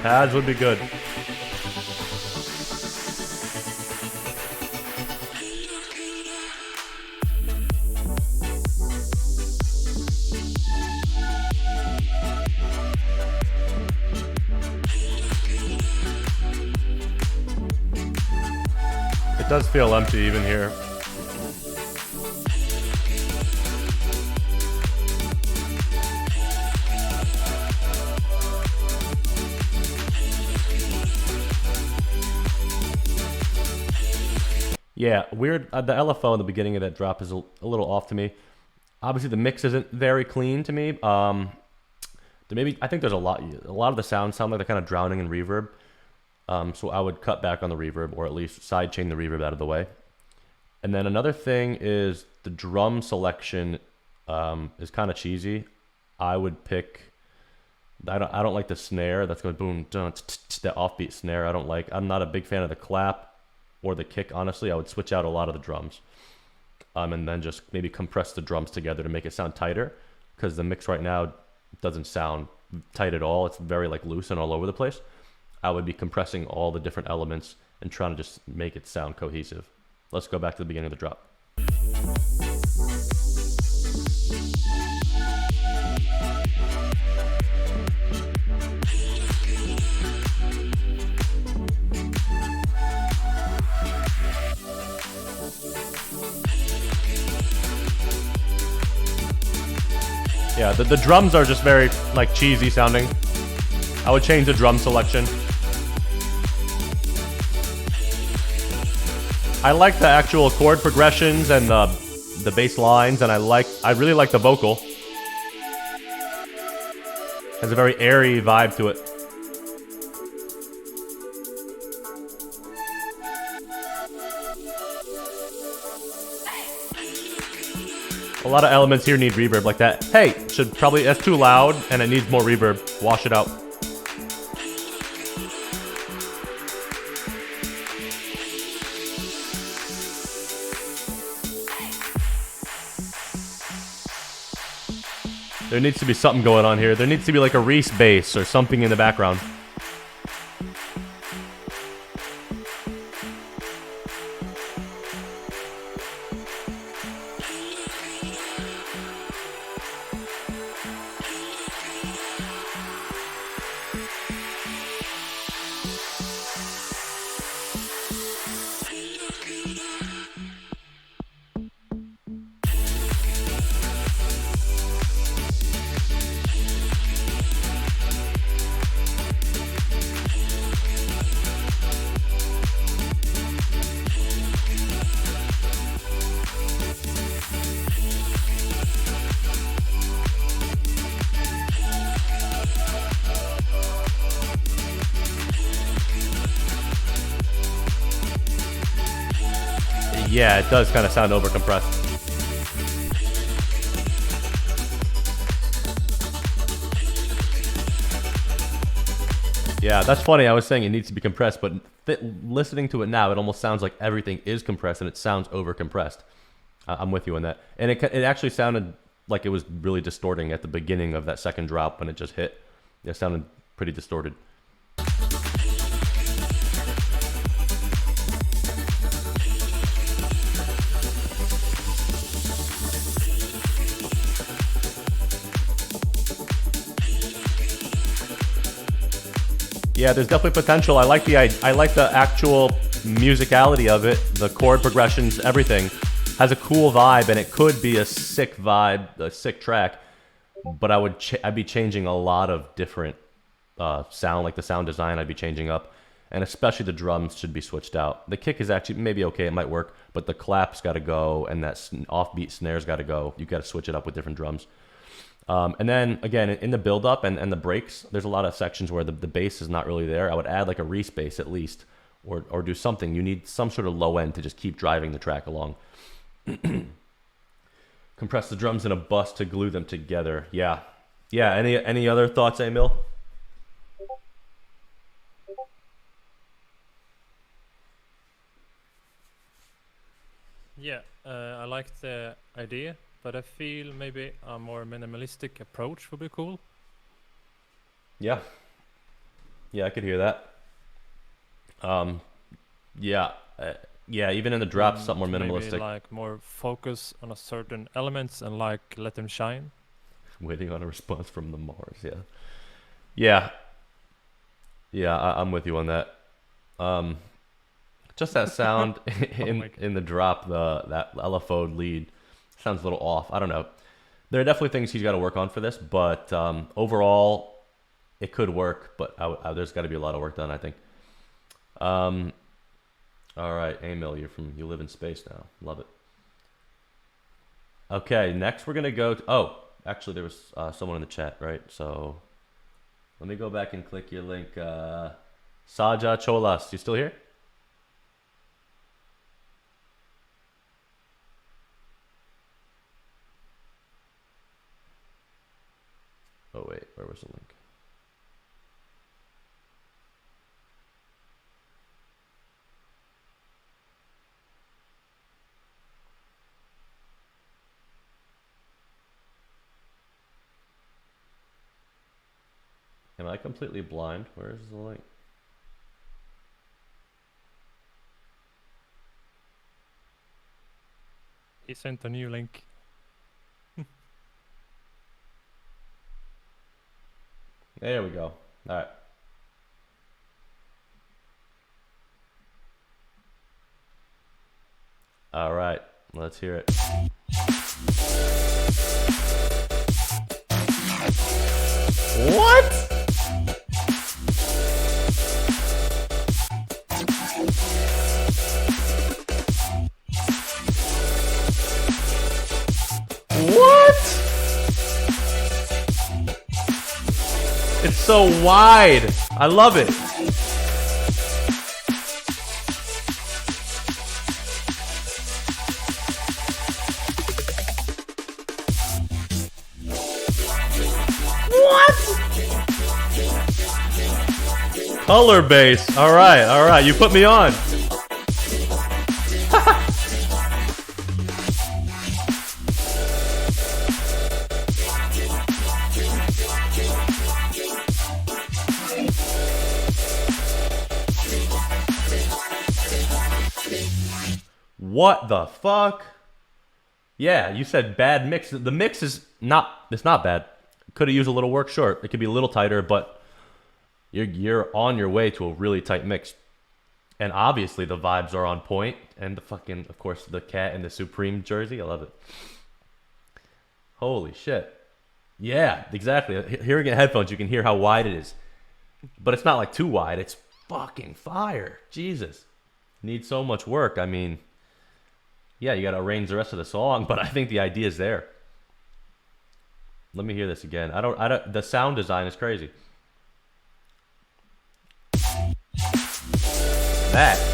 Pads would be good. It does feel empty even here. Yeah, weird. The LFO in the beginning of that drop is a little off to me. Obviously, the mix isn't very clean to me. I think there's a lot of the sounds sound like they're kind of drowning in reverb. So I would cut back on the reverb, or at least sidechain the reverb out of the way. And then another thing is the drum selection is kind of cheesy. I would pick. I don't like the snare. That's going boom, dun, that offbeat snare. I don't like. I'm not a big fan of the clap or the kick. Honestly, I would switch out a lot of the drums, and then just maybe compress the drums together to make it sound tighter. Because the mix right now doesn't sound tight at all. It's very like loose and all over the place. I would be compressing all the different elements and trying to just make it sound cohesive. Let's go back to the beginning of the drop. Yeah, the drums are just very like cheesy sounding. I would change the drum selection. I like the actual chord progressions and the bass lines, and I really like the vocal. Has a very airy vibe to it. A lot of elements here need reverb like that. Hey, that's too loud and it needs more reverb. Wash it out. There needs to be something going on here. There needs to be like a Reese bass or something in the background. Yeah, it does kind of sound overcompressed. Yeah, that's funny. I was saying it needs to be compressed, but listening to it now, it almost sounds like everything is compressed and it sounds overcompressed. I'm with you on that. And it actually sounded like it was really distorting at the beginning of that second drop when it just hit. It sounded pretty distorted. Yeah, there's definitely potential. I like the actual musicality of it, the chord progressions, everything has a cool vibe, and it could be a sick vibe, a sick track. But I'd be changing a lot of different sound, like the sound design. I'd be changing up, and especially the drums should be switched out. The kick is actually maybe okay, it might work, but the clap's got to go, and that offbeat snare's got to go. You got to switch it up with different drums. And then again, in the build up and the breaks, there's a lot of sections where the bass is not really there. I would add like a Reese bass at least, or do something. You need some sort of low end to just keep driving the track along. Compress the drums in a bus to glue them together. Yeah. Any other thoughts, Emil? Yeah, I like the idea, but I feel maybe a more minimalistic approach would be cool. Yeah, I could hear that. Yeah, even in the drops, something more minimalistic. Maybe like more focus on a certain elements and like let them shine. Waiting on a response from the Mars. Yeah. I'm with you on that. Just that sound in the drop, that LFO lead sounds a little off. I don't know. There are definitely things he's got to work on for this, but overall, it could work. But there's got to be a lot of work done, I think. All right, Emil, you live in space now. Love it. Okay, next we're gonna go. Actually, there was someone in the chat, right? So let me go back and click your link. Saja Cholas, you still here? Oh wait, where was the link? Am I completely blind? Where is the link? He sent a new link. There we go. All right. All right. Let's hear it. What? What? It's so wide. I love it. Color base. All right, all right. You put me on. What the fuck? Yeah, you said bad mix. The mix is not. It's not bad. Could have used a little work. Sure, it could be a little tighter, but you're on your way to a really tight mix. And obviously the vibes are on point. And the fucking, of course, the cat in the Supreme jersey. I love it. Holy shit. Yeah, exactly. Hearing it in headphones, you can hear how wide it is. But it's not like too wide. It's fucking fire. Jesus. Needs so much work. I mean, yeah, you got to arrange the rest of the song, but I think the idea is there. Let me hear this again. I don't, the sound design is crazy. That.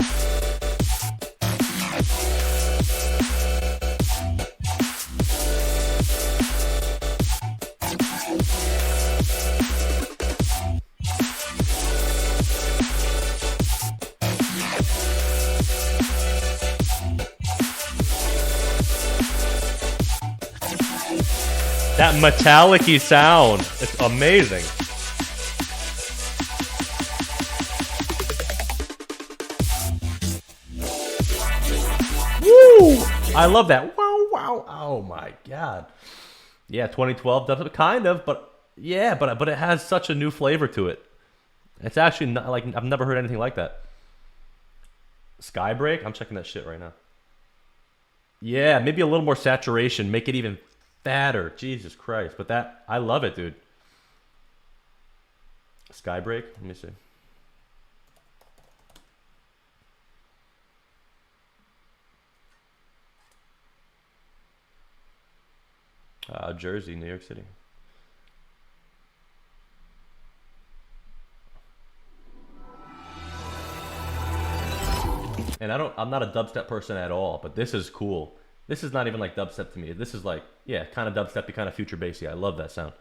That metallic-y sound. It's amazing. Woo! I love that. Wow, wow. Oh my god. Yeah, 2012 does it kind of, but yeah, but it has such a new flavor to it. It's actually not like I've never heard anything like that. Skybreak? I'm checking that shit right now. Yeah, maybe a little more saturation, make it even fatter. Jesus Christ. But that, I love it, dude. Skybreak? Let me see. Jersey, New York City. And I'm not a dubstep person at all, but this is cool. This is not even like dubstep to me. This is like, yeah, kind of dubsteppy, kind of future bassy. I love that sound.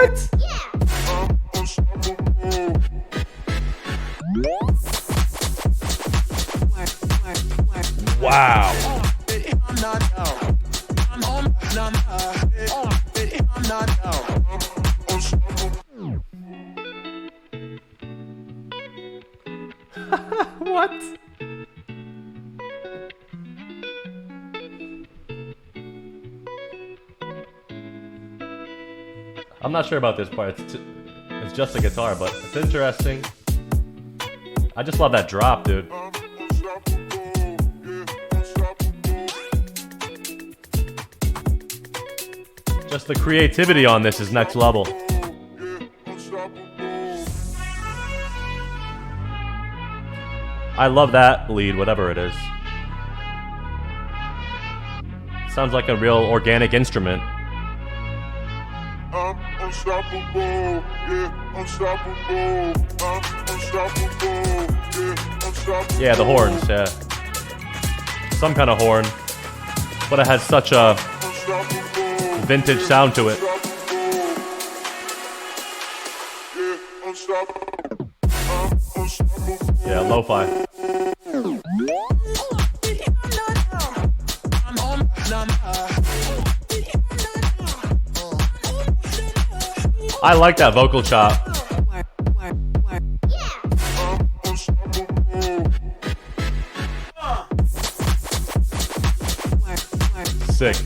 What? Wow. What? I'm not sure about this part. It's just a guitar, but it's interesting. I just love that drop, dude. Just the creativity on this is next level. I love that lead, whatever it is. Sounds like a real organic instrument. Unstoppable, yeah, unstoppable, unstoppable, yeah, unstoppable. Yeah, the horns, yeah. Some kind of horn, but it has such a vintage sound to it. Yeah, lo-fi. I like that vocal chop. Sick.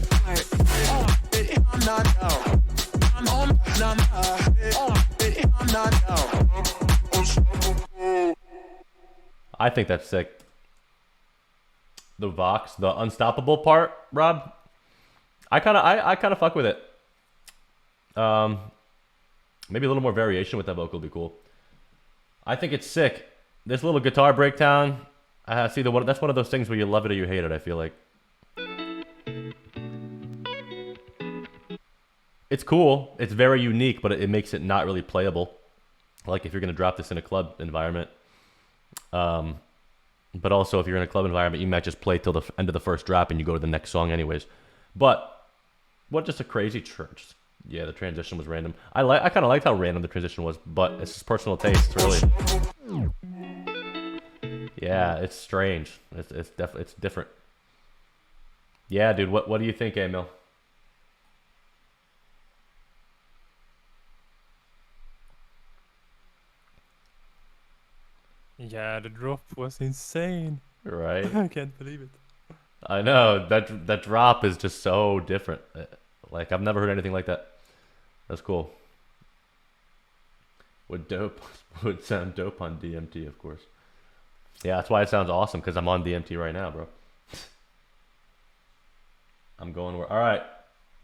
I think that's sick. The Vox, the unstoppable part, Rob. I kind of fuck with it. Maybe a little more variation with that vocal would be cool. I think it's sick. This little guitar breakdown. That's one of those things where you love it or you hate it. I feel like it's cool. It's very unique, but it makes it not really playable. Like if you're gonna drop this in a club environment. But also if you're in a club environment, you might just play till the end of the first drop and you go to the next song anyways. But what just a crazy church. Yeah, the transition was random. I kind of liked how random the transition was, but it's just personal taste, really. Yeah, it's strange. It's different. Yeah, dude. What do you think, Emil? Yeah, the drop was insane. Right. I can't believe it. I know that drop is just so different. Like I've never heard anything like that. That's cool. Would sound dope on DMT, of course. Yeah, that's why it sounds awesome, because I'm on DMT right now, bro. I'm going where. All right,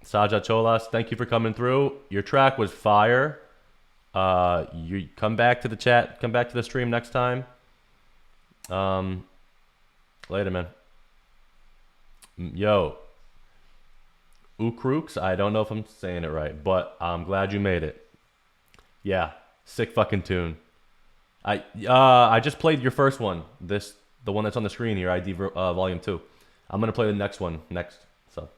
Saja Cholas, thank you for coming through. Your track was fire. You come back to the chat, come back to the stream next time. Later, man. Yo, Ukrooks, I don't know if I'm saying it right, but I'm glad you made it. Yeah, sick fucking tune. I just played your first one, the one that's on the screen here, ID Volume 2. I'm gonna play the next one next. So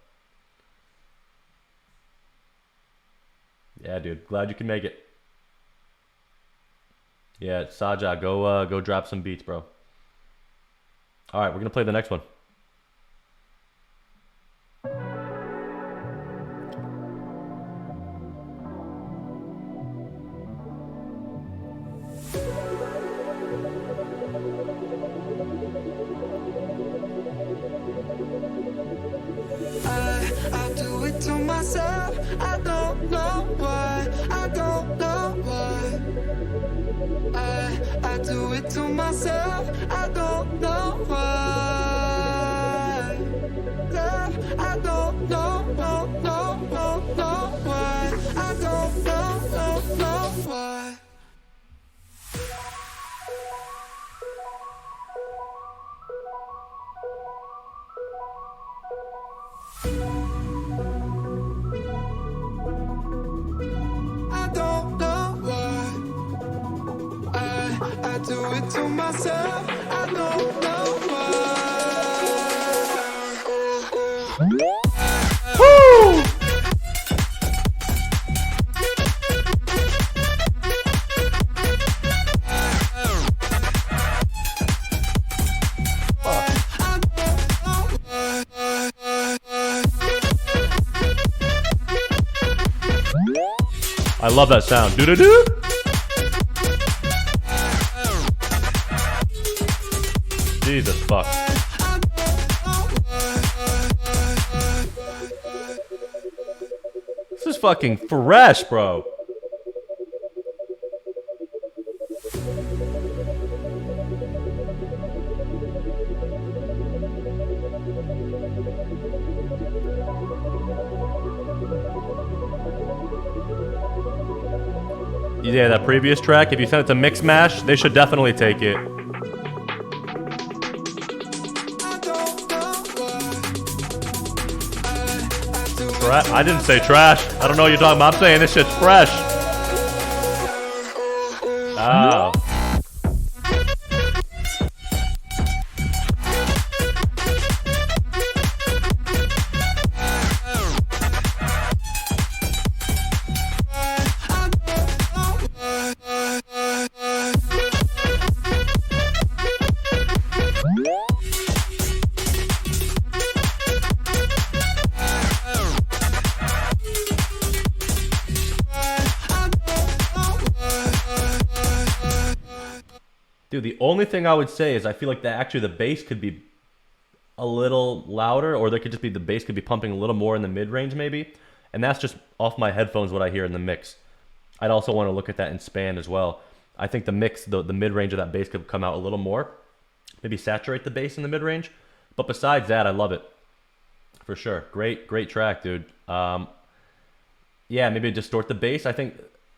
yeah, dude, glad you can make it. Yeah, Saja, go drop some beats, bro. All right, we're gonna play the next one. I do it to myself. I don't know why. I don't know why. I do it to myself. I don't know why. Love, I don't know, no, no, no, no why. I don't know, no, no why. I don't know why. I do it to myself. I don't know why. Woo! I love that sound. Doo doo doo. Jesus fuck. This is fucking fresh, bro. Yeah, that previous track, if you send it to Mix Mash, they should definitely take it. I didn't say trash. I don't know what you're talking about. I'm saying this shit's fresh. Oh. Dude, the only thing I would say is I feel like that actually the bass could be a little louder, or there could just be the bass could be pumping a little more in the mid-range maybe. And that's just off my headphones what I hear in the mix. I'd also want to look at that in span as well. I think the mix, the mid-range of that bass could come out a little more. Maybe saturate the bass in the mid-range. But besides that, I love it. For sure. Great track, dude. Yeah, maybe distort the bass. I think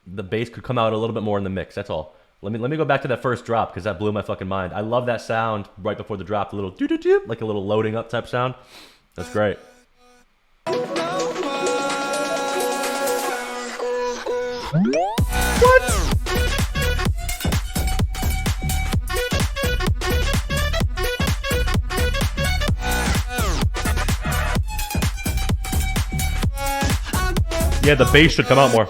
the bass could come out a little bit more in the mix. That's all. Let me go back to that first drop because that blew my fucking mind. I love that sound right before the drop, a little doo-doo-doo, like a little loading up type sound. That's great. What? Yeah, the bass should come out more.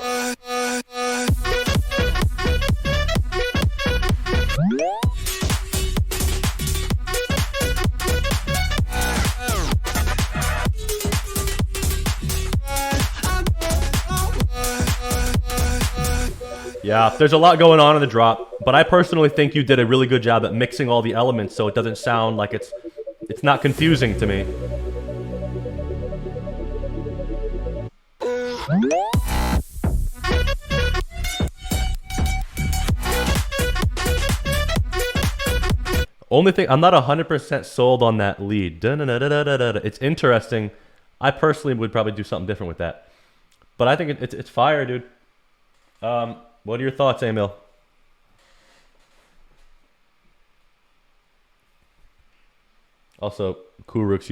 Yeah, there's a lot going on in the drop, but I personally think you did a really good job at mixing all the elements so it doesn't sound like it's not confusing to me. Only thing, I'm not 100% sold on that lead. It's interesting. I personally would probably do something different with that. But I think it's fire, dude. What are your thoughts, Emil? Also, Ukrux,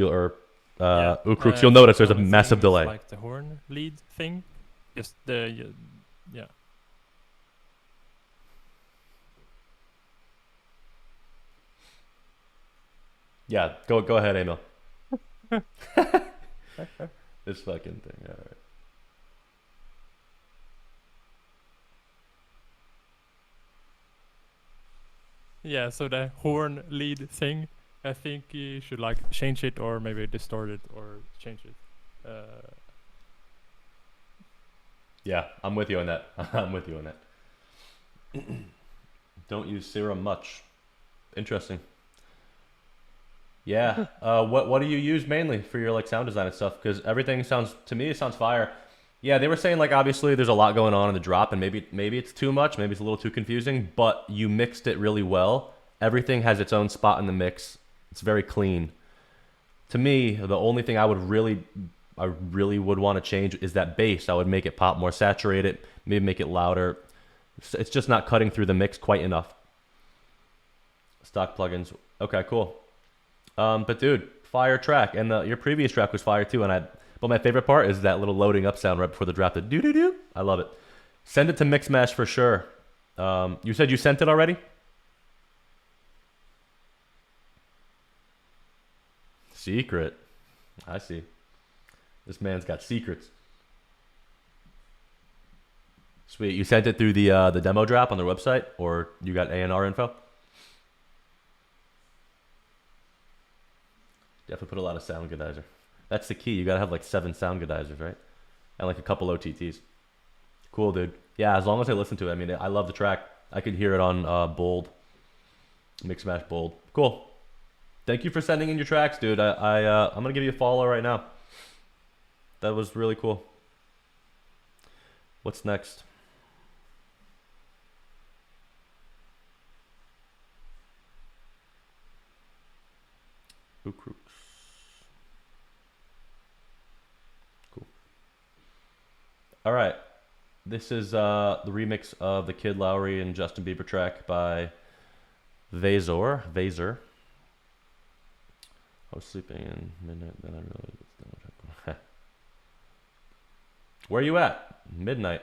you'll notice there's a massive delay. Like the horn lead thing, just the yeah. Yeah, go ahead, Emil. This fucking thing, all right. Yeah, so the horn lead thing, I think you should like change it or maybe distort it or change it. Yeah, I'm with you on that. I'm with you on that. Don't use serum much. Interesting. Yeah. What do you use mainly for your like sound design and stuff? Because everything sounds, to me, it sounds fire. Yeah, they were saying like obviously there's a lot going on in the drop and maybe it's too much, maybe it's a little too confusing, but you mixed it really well. Everything has its own spot in the mix. It's very clean. To me, the only thing I really would want to change is that bass. I would make it pop more, saturate it, maybe make it louder. It's just not cutting through the mix quite enough. Stock plugins. Okay, cool. But dude, fire track, and your previous track was fire too. But my favorite part is that little loading up sound right before the drop. The doo doo doo. I love it. Send it to Mixmash for sure. You said you sent it already? Secret. I see. This man's got secrets. Sweet. You sent it through the demo drop on their website, or you got A&R info? Definitely put a lot of sound goodizer. That's the key. You gotta have like 7 sound goodizers, right? And like a couple OTTs. Cool, dude. Yeah, as long as I listen to it. I mean, I love the track. I could hear it on Bold, Mix Mash Bold. Cool. Thank you for sending in your tracks, dude. I'm gonna give you a follow right now. That was really cool. What's next? Ookrooks. Cool. All right. This is the remix of the Kid Lowry and Justin Bieber track by Vazor. I was sleeping in midnight, then I realized it's Where are you at? Midnight.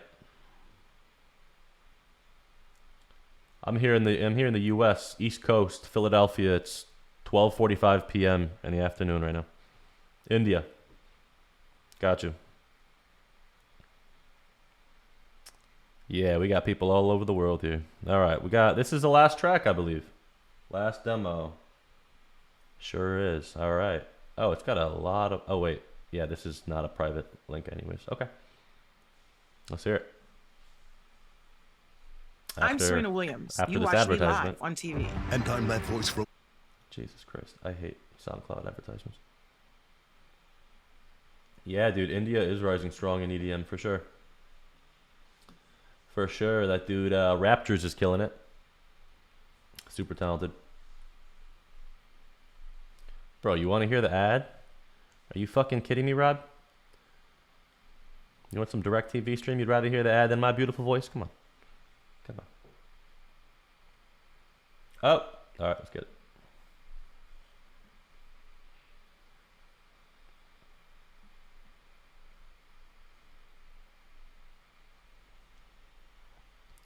I'm here in the U.S. East Coast, Philadelphia. It's 12:45 p.m. in the afternoon right now. India. Got you. Yeah, we got people all over the world here. All right, this is the last track, I believe. Last demo. Sure is. All right. Oh, it's got a lot of... Oh, wait. Yeah, this is not a private link anyways. Okay. Let's hear it. I'm Serena Williams. After You this watch me advertisement. live on TV. And I'm that voice from... Jesus Christ. I hate SoundCloud advertisements. Yeah, dude. India is rising strong in EDM for sure. For sure. That dude, Raptors, is killing it. Super talented. Bro, you want to hear the ad? Are you fucking kidding me, Rob? You want some direct TV stream? You'd rather hear the ad than my beautiful voice? Come on. Come on. Oh, all right, let's get it.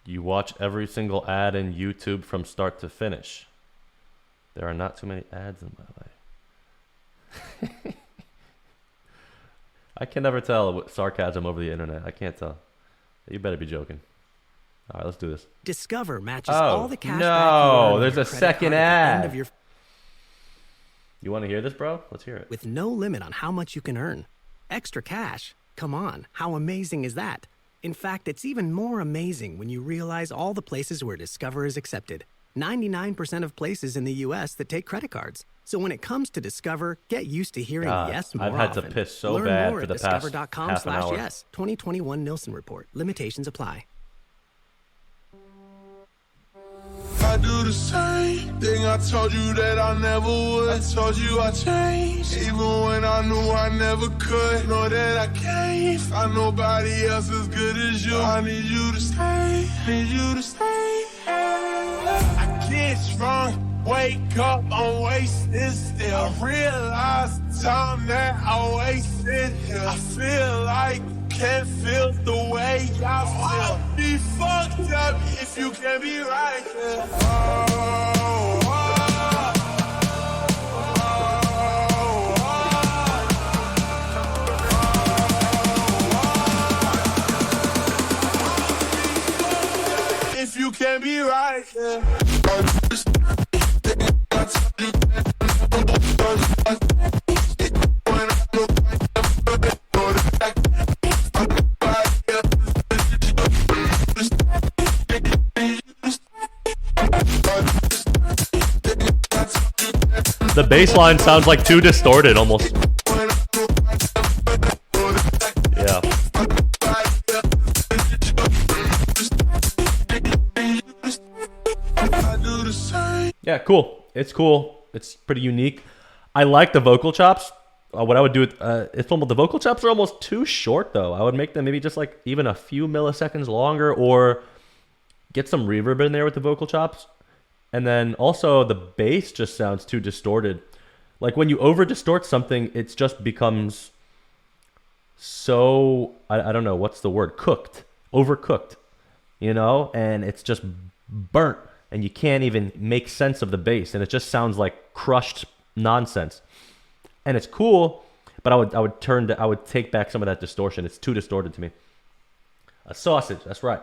You watch every single ad in YouTube from start to finish. There are not too many ads in my life. I can never tell with sarcasm over the internet. I can't tell. You better be joking. All right, let's do this. Discover matches all the cash back you no, earn there's on a your credit second card at the end ad. of your You want to hear this, bro? Let's hear it. with no limit on how much you can earn. Extra cash? Come on, how amazing is that? In fact, it's even more amazing when you realize all the places where Discover is accepted. 99% of places in the U.S. that take credit cards. So when it comes to Discover, get used to hearing yes more I've had often. to piss so Learn bad more for at the past half an hour. discover.com/yes. 2021 Nielsen Report. Limitations apply. I do the same thing I told you that I never would. I told you I changed, even when I knew I never could. Know that I can't find nobody else as good as you. I need you to stay, need you to stay. I get strong, wake up, I'm wasted still. I realize the time that I wasted here. I feel like can't feel the way I feel. I'll be fucked up if you can't be right here. If you can't be right here. The bass line sounds like too distorted almost. Yeah. Yeah, cool. It's cool. It's pretty unique. I like the vocal chops. What I would do with the vocal chops are almost too short though. I would make them maybe just like even a few milliseconds longer, or get some reverb in there with the vocal chops. And then also the bass just sounds too distorted. Like when you over distort something, it just becomes so, I don't know, what's the word? Cooked, overcooked, you know? And it's just burnt and you can't even make sense of the bass. And it just sounds like crushed nonsense. And it's cool, but I would take back some of that distortion. It's too distorted to me. A sausage, that's right.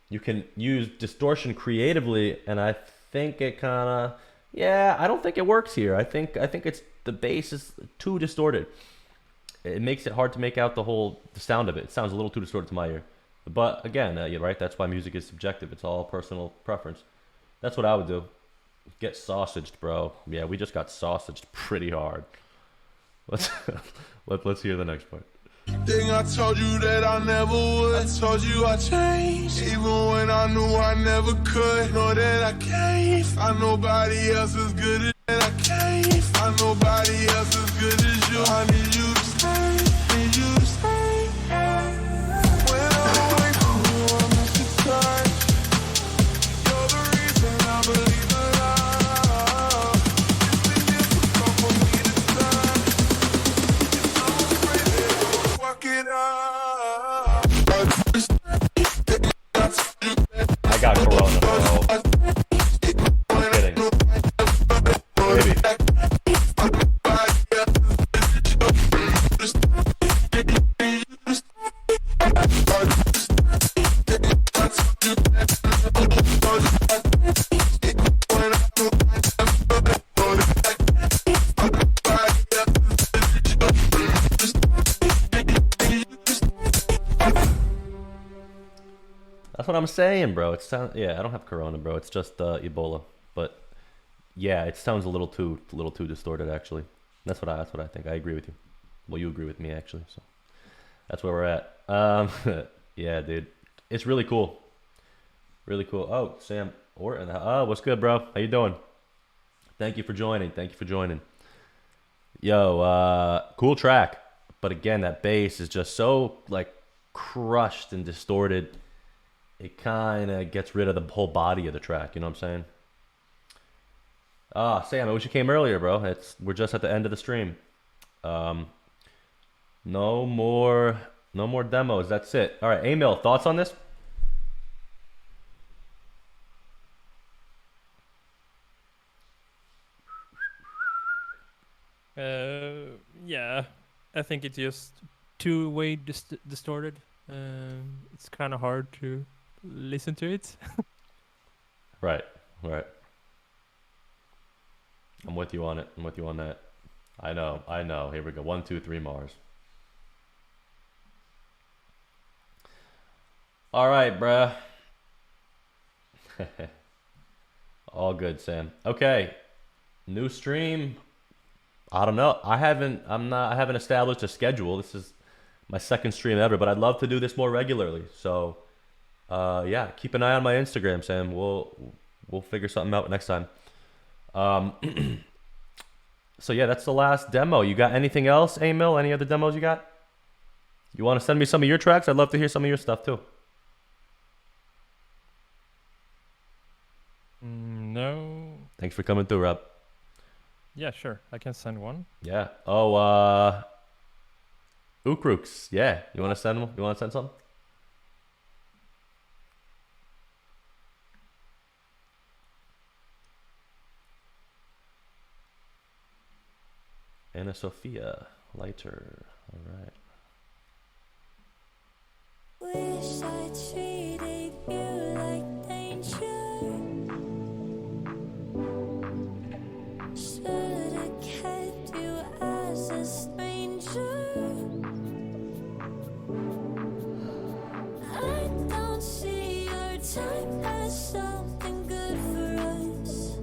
You can use distortion creatively, and I think it kind of, I don't think it works here. I think it's the bass is too distorted. It makes it hard to make out the sound of it. It sounds a little too distorted to my ear. But again, you're right. That's why music is subjective. It's all personal preference. That's what I would do. Get sausaged, bro. Yeah, we just got sausaged pretty hard. Let's let's hear the next part. Thing I told you that I never would. I told you I changed, even when I knew I never could. Know that I can't find nobody else as good as that. I can't find nobody else as good as you. I need you to stay, need you to stay. When I'm away from you, I miss your touch. You're the reason I believe in love. It's been difficult for me to stop. I'm afraid that I'll fuck it up. I got corona, bro. I'm kidding. Maybe. That's what I'm saying, bro. It sounds, yeah, I don't have corona, bro. It's just Ebola. But yeah, it sounds a little too distorted, actually. That's what I think. I agree with you. Well, you agree with me, actually. So that's where we're at. Yeah, dude, it's really cool. Really cool. Oh, Sam Orton. Oh, what's good, bro? How you doing? Thank you for joining. Yo, cool track. But again, that bass is just so like crushed and distorted. It kind of gets rid of the whole body of the track. You know what I'm saying? Ah, Sam, I wish you came earlier, bro. We're just at the end of the stream. No more demos. That's it. All right, Emil, thoughts on this? Yeah, I think it's just two-way distorted. It's kind of hard to listen to it. Right. I'm with you on it. I'm with you on that. I know. Here we go. 1, 2, 3 Mars. All right, bruh. All good, Sam. Okay. New stream. I don't know. I haven't established a schedule. This is my second stream ever, but I'd love to do this more regularly. So, yeah, keep an eye on my Instagram, Sam. We'll figure something out next time. So yeah, that's the last demo. You got anything else, Emil? Any other demos you got? You want to send me some of your tracks? I'd love to hear some of your stuff too. No. Thanks for coming through, Rob. Yeah, sure. I can send one. Yeah. Oh, Ukrooks. Yeah. You want to send them? You want to send something? Anna Sophia, lighter. All right. Wish I treated you like danger. Should've kept you as a stranger. I don't see your type as something good for us.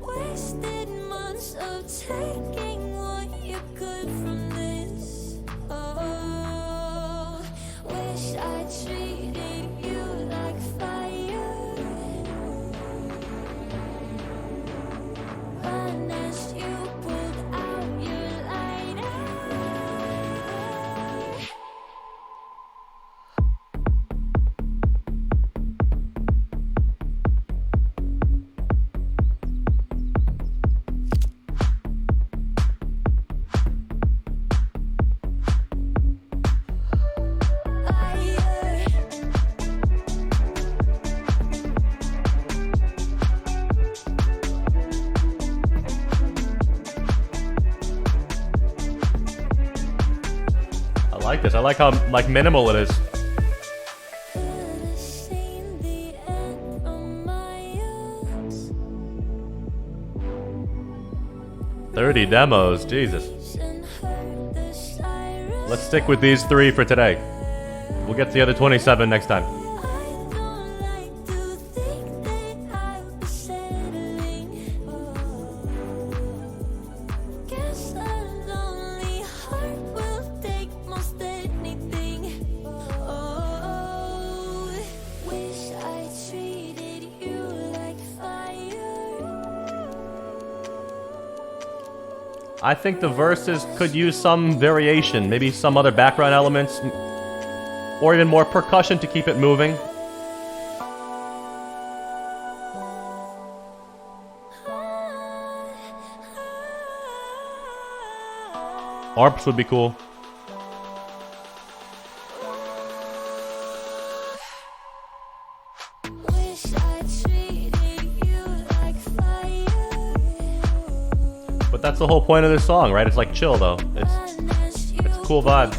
Wasted months of taking what you could from this. Oh, wish I treated you like fire. Run as you pulled out your lighter. I like this. I like how like minimal it is. Could've seen the end from miles. 30 demos. Jesus. And heard the sirens. Let's stick with these 3 for today. We'll get to the other 27 next time. I don't like to think that I'll be settling. Guess a lonely heart will take most anything. Oh, wish I treated you like fire. I think the verses could use some variation, maybe some other background elements, or even more percussion to keep it moving. Arps would be cool. Wish I treated you like fire. But that's the whole point of this song, right? It's like chill though. It's a cool vibe.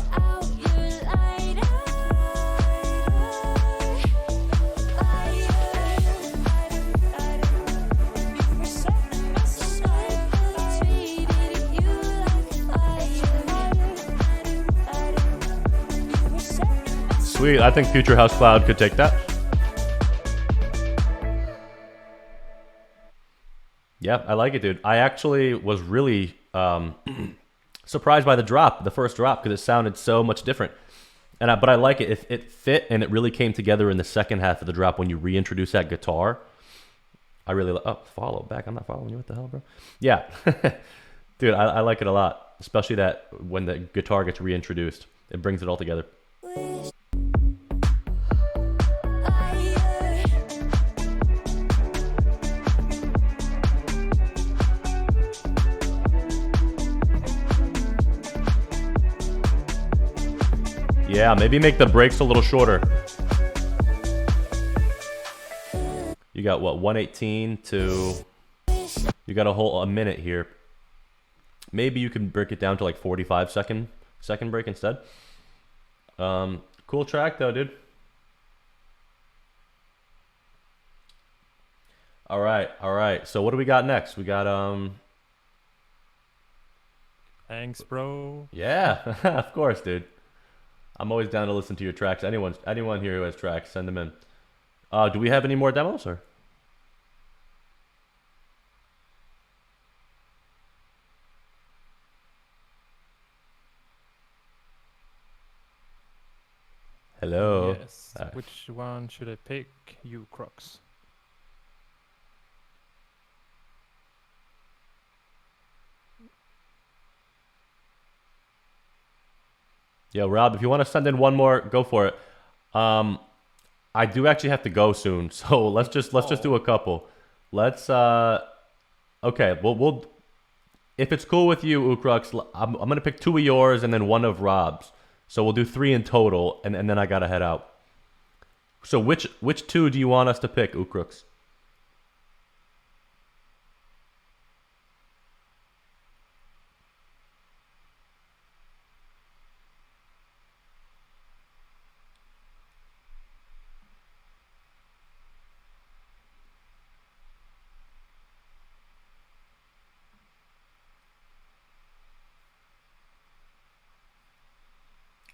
Sweet, I think Future House Cloud could take that. Yeah, I like it, dude. I actually was really surprised by the first drop, because it sounded so much different. But I like it. It fit, and it really came together in the second half of the drop when you reintroduce that guitar. I really follow back. I'm not following you. What the hell, bro? Yeah, dude, I like it a lot, especially that when the guitar gets reintroduced, it brings it all together. Yeah, maybe make the breaks a little shorter. You got what, 118 to... You got a minute here. Maybe you can break it down to like 45 second break instead. Cool track though, dude. All right. So what do we got next? We got Thanks, bro. Yeah, of course, dude. I'm always down to listen to your tracks. Anyone here who has tracks, send them in. Do we have any more demos or? Hello. Yes. Which one should I pick? You Crocs. Yeah, Rob, if you want to send in one more, go for it. I do actually have to go soon, so let's just do a couple. Let's okay, we'll if it's cool with you, Ukrux, I'm gonna pick 2 of yours and then 1 of Rob's. So we'll do 3 in total, and then I gotta head out. So which 2 do you want us to pick, Ukrux?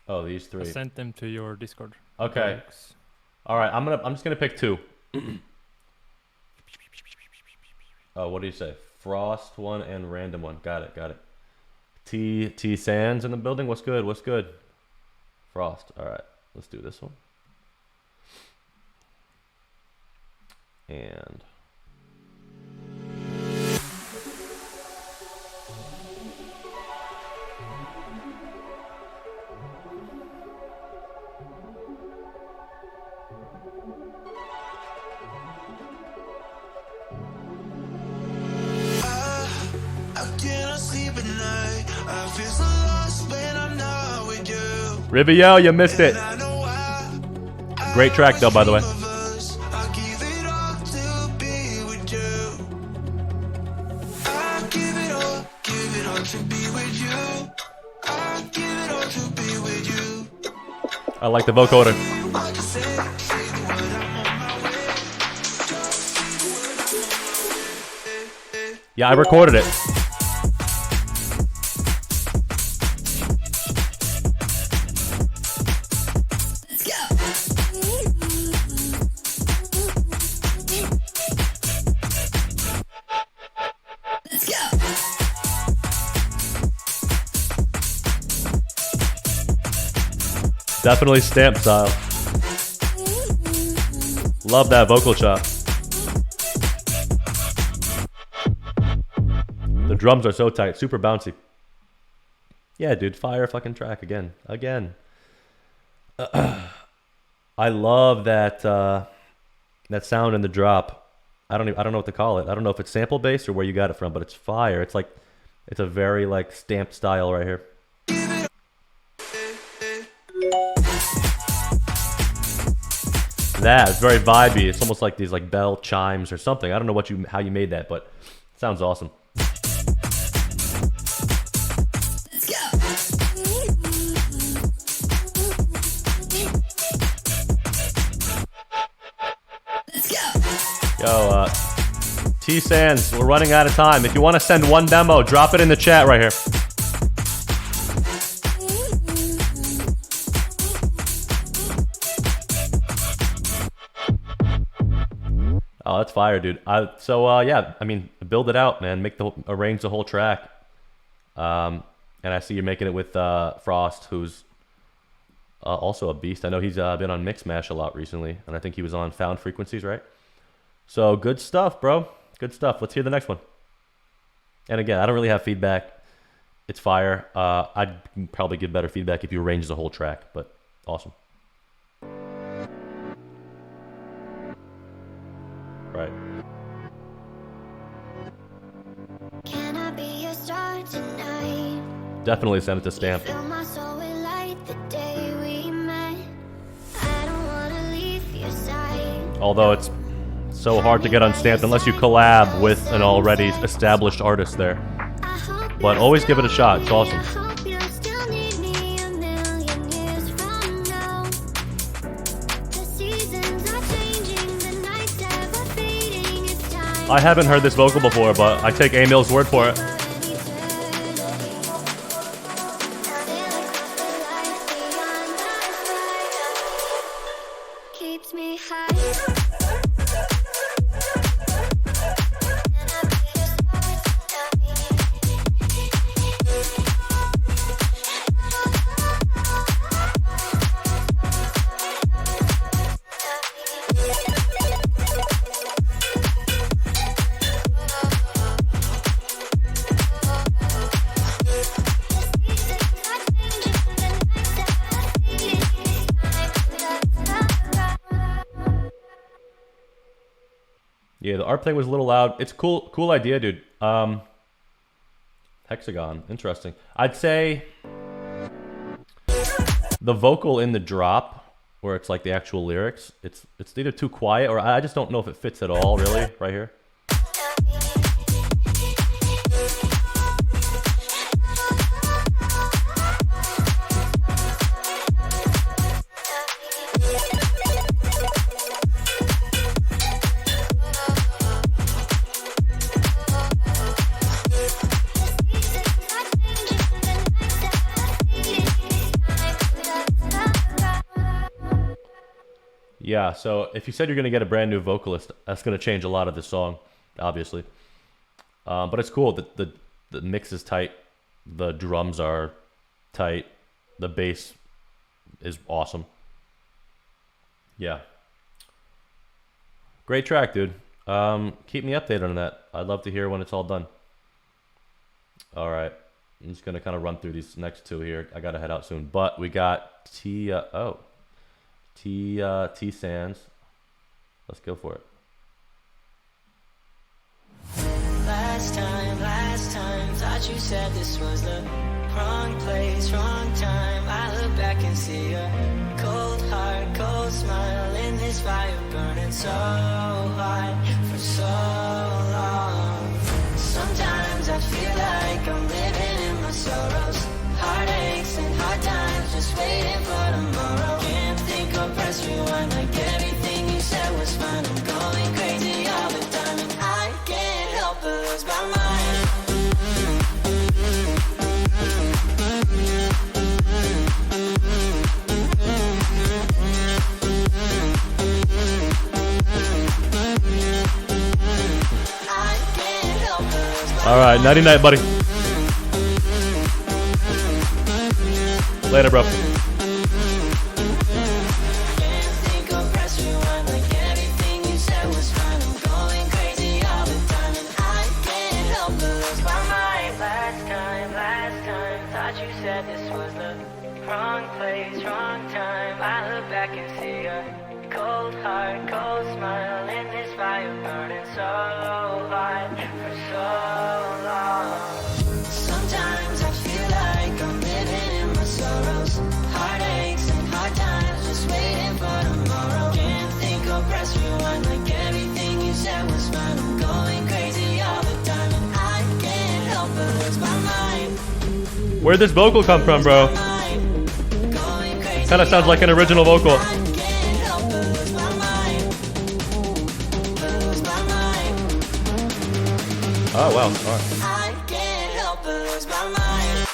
Oh, these 3. I sent them to your Discord. Okay. Thanks. All right, I'm just gonna pick 2. Oh, what do you say? Frost one and random one. Got it. T Sands in the building. What's good? Frost. All right, let's do this one. And Riviel, you missed it. Great track though, by the way. I like the vocoder. Yeah, I recorded it. Definitely stamp style. Love that vocal chop. The drums are so tight, super bouncy. Yeah, dude, fire fucking track again. I love that that sound in the drop. I don't know what to call it. I don't know if it's sample based or where you got it from, but it's fire. It's like it's a very like stamped style right here. That it's very vibey. It's almost like these like bell chimes or something. I don't know how you made that, but it sounds awesome. Yo, T Sands, we're running out of time. If you want to send one demo, drop it in the chat right here. Oh, that's fire, dude. Yeah, I mean, build it out, man. Arrange the whole track. And I see you're making it with Frost, who's also a beast. I know he's been on Mix Mash a lot recently, and I think he was on Found Frequencies, right? So good stuff, bro. Good stuff. Let's hear the next one. And again, I don't really have feedback. It's fire. I'd probably give better feedback if you arrange the whole track, but awesome. Right. Can I be your star tonight? Definitely send it to Stamp. Fill my soul with light the day we met. I don't wanna leave your side. Although it's so hard to get on Stamped unless you collab with an already established artist there. But always give it a shot. It's awesome. I haven't heard this vocal before, but I take Emil's word for it. Keeps me high. Yeah, the art play was a little loud. It's cool idea, dude. Hexagon, interesting. I'd say the vocal in the drop, where it's like the actual lyrics, it's either too quiet or I just don't know if it fits at all, really, right here. Yeah, so if you said you're going to get a brand new vocalist, that's going to change a lot of the song, obviously. But it's cool. The mix is tight. The drums are tight. The bass is awesome. Yeah. Great track, dude. Keep me updated on that. I'd love to hear when it's all done. All right. I'm just going to kind of run through these next two here. I got to head out soon. But we got T Sands. Let's go for it. Last time, thought you said this was the wrong place, wrong time. I look back and see a cold heart, cold smile in this fire burning so hot for so long. Sometimes I feel like I'm living in my sorrows, heartaches and hard times, just waiting for tomorrow. Can't think or press rewind, like everything you said was fine. I'm going crazy all the time and I can't help but lose my mind. All right, nighty night, buddy. Later, bro. crazy. Cold heart, cold smile, and this fire burning so hot for so long. Sometimes I feel like I'm living in my sorrows, heartaches and hard times, just waiting for tomorrow. Can't think or press rewind, like everything you said was fine. I'm going crazy all the time, and I can't help but lose my mind. Where'd this vocal come from, bro? Kind of sounds like an original vocal. Oh, wow. All right. I can't help but lose my mind.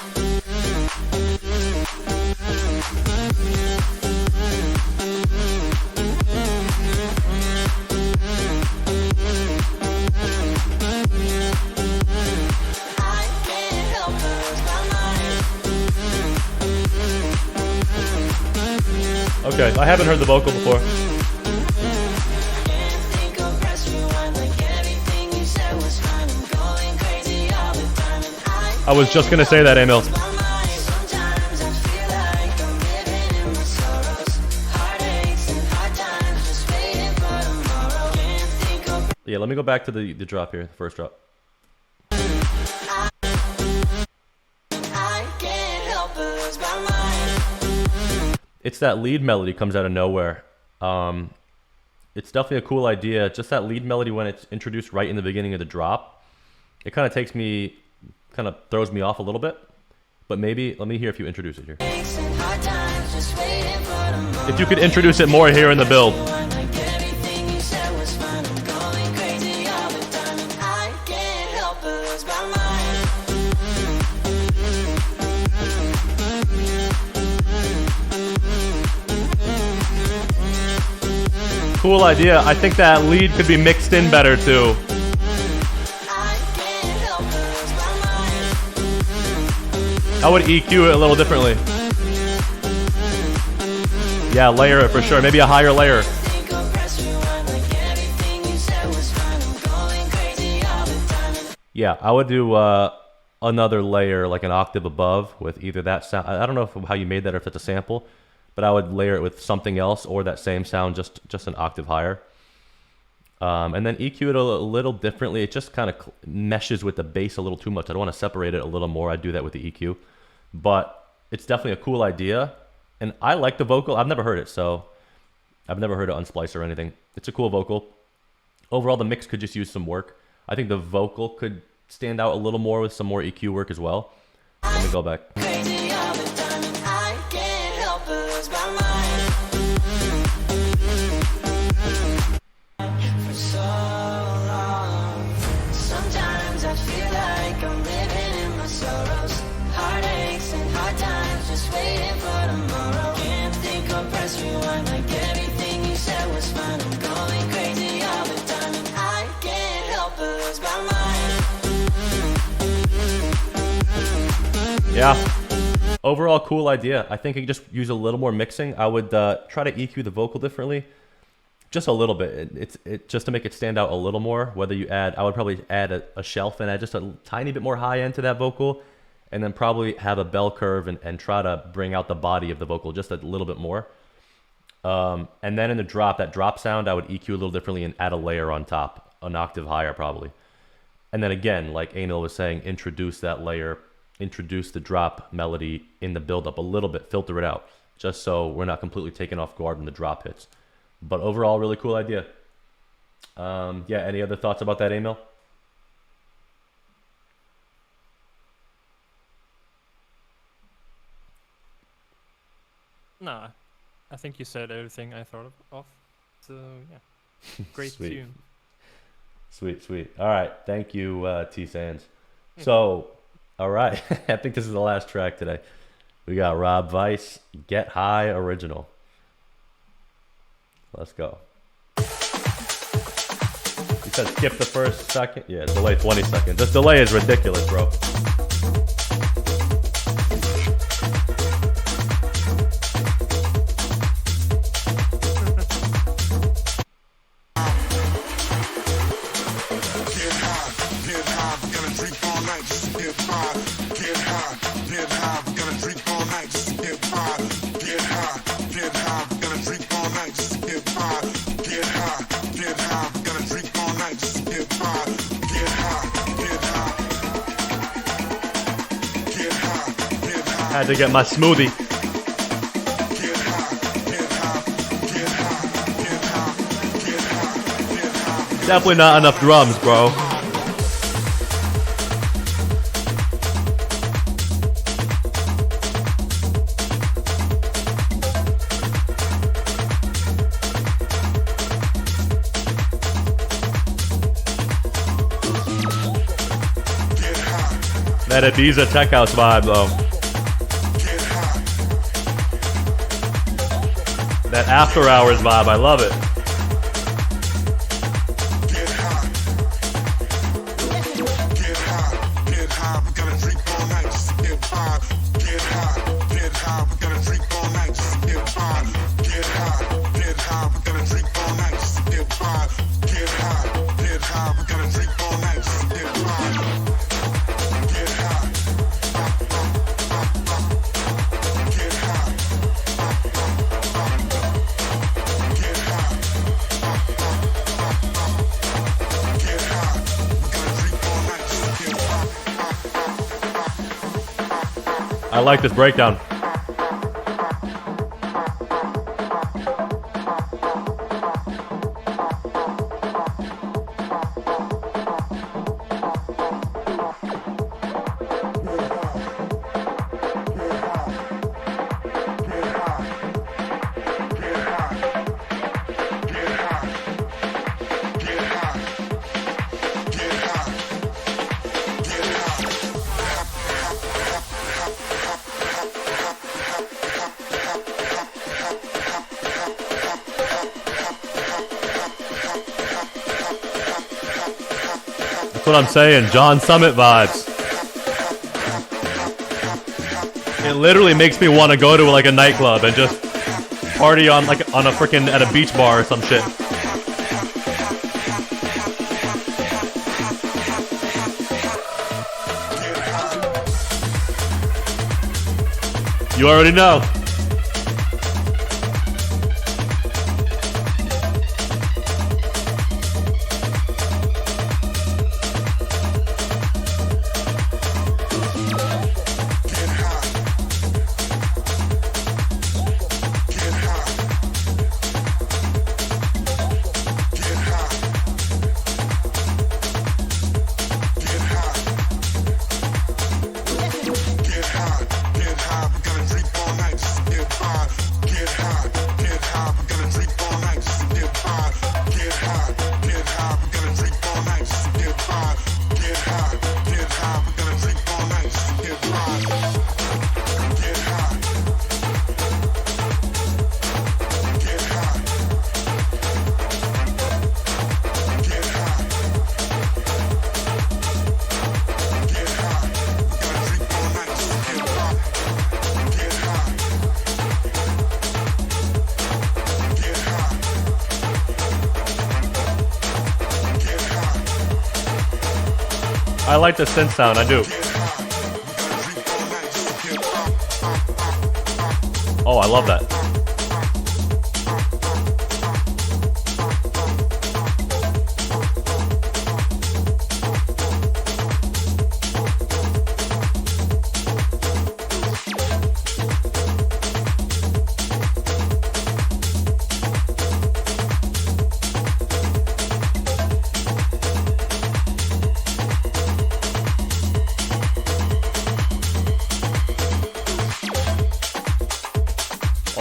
I can't help but lose my mind. Okay, I haven't heard the vocal before. Can't think or press rewind, like everything you said was fine. I'm going crazy all the time, and I was just gonna say that, Emil. my mind. Sometimes I feel like I'm living in my sorrows, heartaches and hard times, just waiting for tomorrow. Can't think or Yeah, let me go back to the drop here, the first drop. I can't help but lose my mind. It's that lead melody comes out of nowhere. It's definitely a cool idea. Just that lead melody when it's introduced right in the beginning of the drop, it kind of throws me off a little bit. But maybe, let me hear if you introduce it here. Aches and hard times, just waiting for tomorrow. If you could introduce it more here in the build. Like everything you said was fine. I'm going crazy all the time, and I can't help but lose my mind. Cool idea. I think that lead could be mixed in better too. I can't help but lose my mind. I would EQ it a little differently. Yeah, layer it for sure. Maybe a higher layer. Think or press rewind, like everything you said was fine. I'm going crazy all the time, and Yeah, I would do another layer, like an octave above, with either that sound. I don't know how you made that, or if it's a sample, but I would layer it with something else, or that same sound, just an octave higher. And then EQ it a little differently. It just kind of meshes with the bass a little too much. I don't want to separate it a little more. I'd do that with the EQ. But it's definitely a cool idea. And I like the vocal. I've never heard it, so I've never heard it unsplice or anything. It's a cool vocal. Overall, the mix could just use some work. I think the vocal could stand out a little more with some more EQ work as well. Let me go back. crazy all the time, and I can't help but lose my mind. For so long, sometimes I feel like I'm living in my sorrows, heartaches and hard times, just waiting for tomorrow. Can't think or press rewind, like everything you said was fine. I'm going crazy all the time, and I can't help but lose my mind. Yeah. Overall, cool idea. I think you just use a little more mixing. I would try to EQ the vocal differently, just a little bit. It's just to make it stand out a little more. Whether you add, I would probably add a shelf and add just a tiny bit more high end to that vocal, and then probably have a bell curve and try to bring out the body of the vocal just a little bit more. And then in the drop, that drop sound, I would EQ a little differently and add a layer on top, an octave higher probably. And then again, like Anil was saying, introduce that layer, introduce the drop melody in the build up a little bit, filter it out, just so we're not completely taken off guard when the drop hits. But overall, really cool idea. Yeah, any other thoughts about that, Emil? Nah, I think you said everything I thought of. So yeah, great Sweet. tune. Sweet, sweet. All right, thank you, T Sands. So, all right, I think this is the last track today. We got Rob Weiss, Get High Original. Let's go. You said skip the first second? Yeah, delay 20 seconds. This delay is ridiculous, bro. high, get high, get high. We gotta drink all night just to get by. Get high, get high. Get high, get high. Had to get my smoothie. Get high, get high, get high, get high, get high, get high. Definitely not enough drums, bro. That Ibiza tech house vibe, though. That after hours vibe, I love it. Get high, get high. We gotta drink all night just to get by. Get high, get high. We gotta drink all night just to get by. Get high, get high. We gotta drink all night just to get by. Get high, get high. We gotta drink all night just to get by. Get high, get high, get high. Get high, we gotta drink all night just to get by. I like this breakdown. That's what I'm saying, John Summit vibes. It literally makes me want to go to like a nightclub and just party on like on a freaking at a beach bar or some shit. You already know. I like the synth sound, I do. Oh, I love that.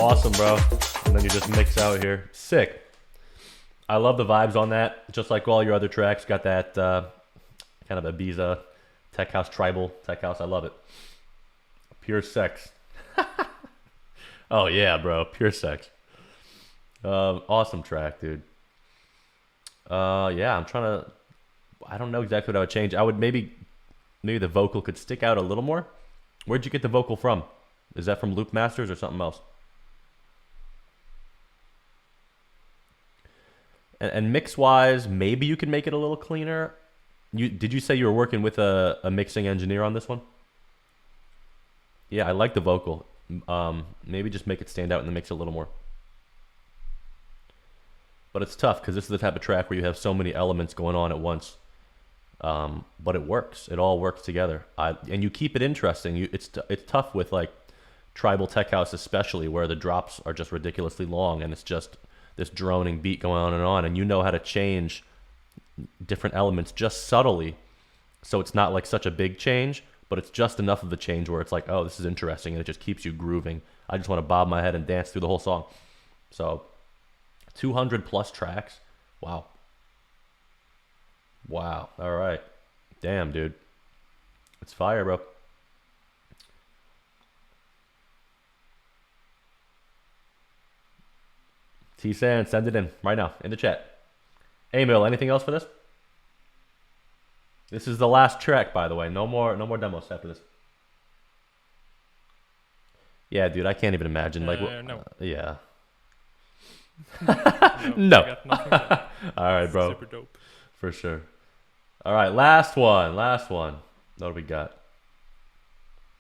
Awesome, bro. And then you just mix out here. Sick. I love the vibes on that. Just like all your other tracks. Got that kind of Ibiza tech house, tribal tech house. I love it. Pure sex. Oh, yeah, bro. Pure sex. Awesome track, dude. Yeah, I'm trying to... I don't know exactly what I would change. I would maybe the vocal could stick out a little more. Where'd you get the vocal from? Is that from Loop Masters or something else? And mix-wise, maybe you could make it a little cleaner. Did you say you were working with a mixing engineer on this one? Yeah, I like the vocal. Maybe just make it stand out in the mix a little more. But it's tough because this is the type of track where you have so many elements going on at once. But it works. It all works together. And you keep it interesting. It's tough with like tribal tech house, especially where the drops are just ridiculously long and it's just this droning beat going on, and you know how to change different elements just subtly, so it's not like such a big change, but it's just enough of a change where it's like, oh, this is interesting, and it just keeps you grooving. I just want to bob my head and dance through the whole song. So 200 plus tracks. Wow. All right. Damn, dude. It's fire, bro. T-San, send it in right now in the chat. Emil, anything else for this? This is the last track, by the way. No more demos after this. Yeah, dude, I can't even imagine. Like, no. Yeah. No. No. I got nothing there. All right, bro. Super dope. For sure. All right, last one. What do we got?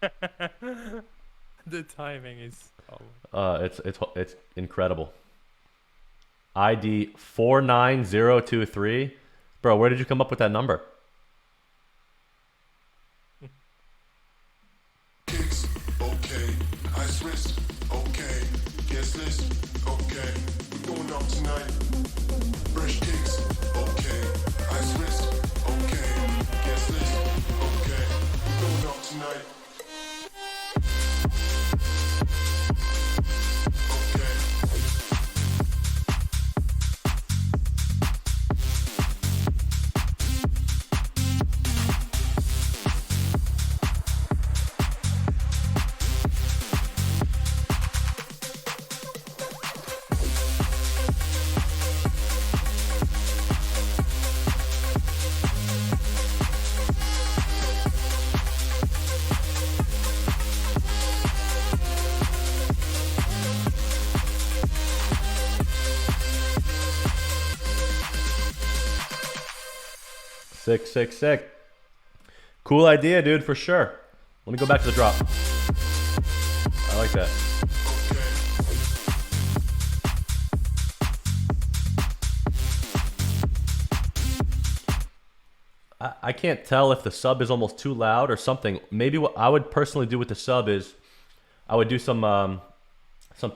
The timing is. It's incredible. ID 49023. Bro, where did you come up with that number? Kicks, okay. Ice wrist, okay. Guest list, okay. We're going out tonight. Fresh kicks, okay. Ice wrist, okay. Guest list, okay. We're going out tonight. Okay. 666. Cool idea, dude, for sure. Let me go back to the drop. I like that. I can't tell if the sub is almost too loud or something. Maybe what I would personally do with the sub is I would do some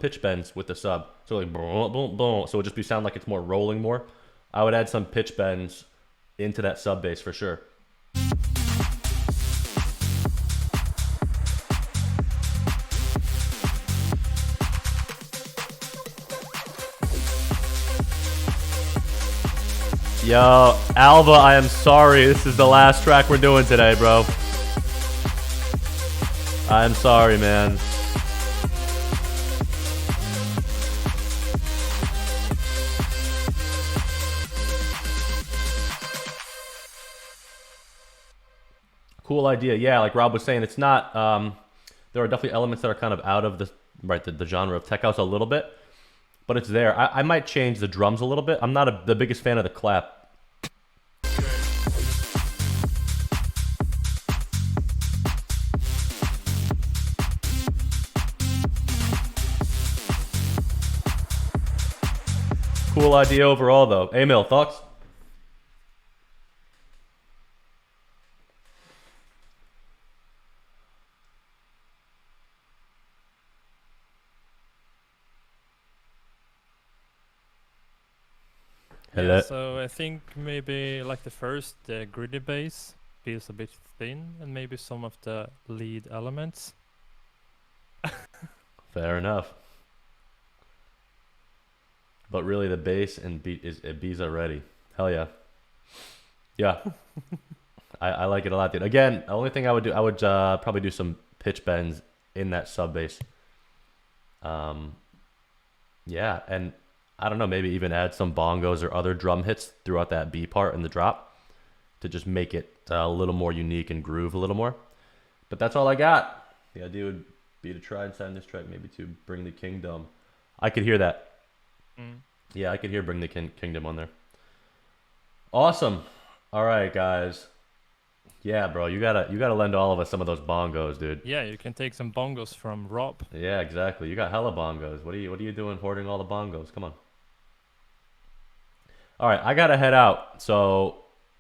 pitch bends with the sub. So like boom, boom, boom. So it would just be sound like it's more rolling more. I would add some pitch bends into that sub bass for sure. Yo, Alva, I am sorry. This is the last track we're doing today, bro. I'm sorry, man. Cool idea. Yeah, like Rob was saying, it's not, there are definitely elements that are kind of out of the genre of tech house a little bit, but it's there. I might change the drums a little bit. I'm not the biggest fan of the clap. Cool idea overall, though. Emil, thoughts? Hello. Yeah, so I think maybe like the first, the gritty bass feels a bit thin, and maybe some of the lead elements. Fair enough. But really, the bass and beat is B's already. Hell yeah. Yeah. I like it a lot, dude. Again, the only thing I would do, I would probably do some pitch bends in that sub bass. Yeah, and I don't know, maybe even add some bongos or other drum hits throughout that B part in the drop to just make it a little more unique and groove a little more. But that's all I got. The idea would be to try and sound this track, maybe to Bring the Kingdom. I could hear that. Yeah, I could hear Bring the Kingdom on there. Awesome. All right, guys. Yeah, bro, you gotta lend all of us some of those bongos, dude. Yeah, you can take some bongos from Rob. Yeah, exactly. You got hella bongos. What are you doing hoarding all the bongos? Come on. All right, I gotta head out. So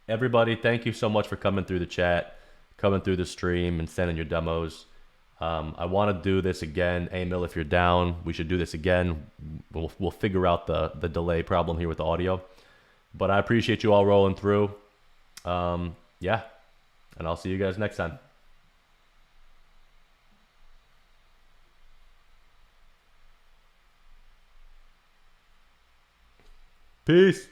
everybody, thank you so much for coming through the chat, coming through the stream, and sending your demos. I want to do this again. Emil, if you're down, we should do this again. We'll figure out the delay problem here with the audio. But I appreciate you all rolling through. Yeah, and I'll see you guys next time. Peace.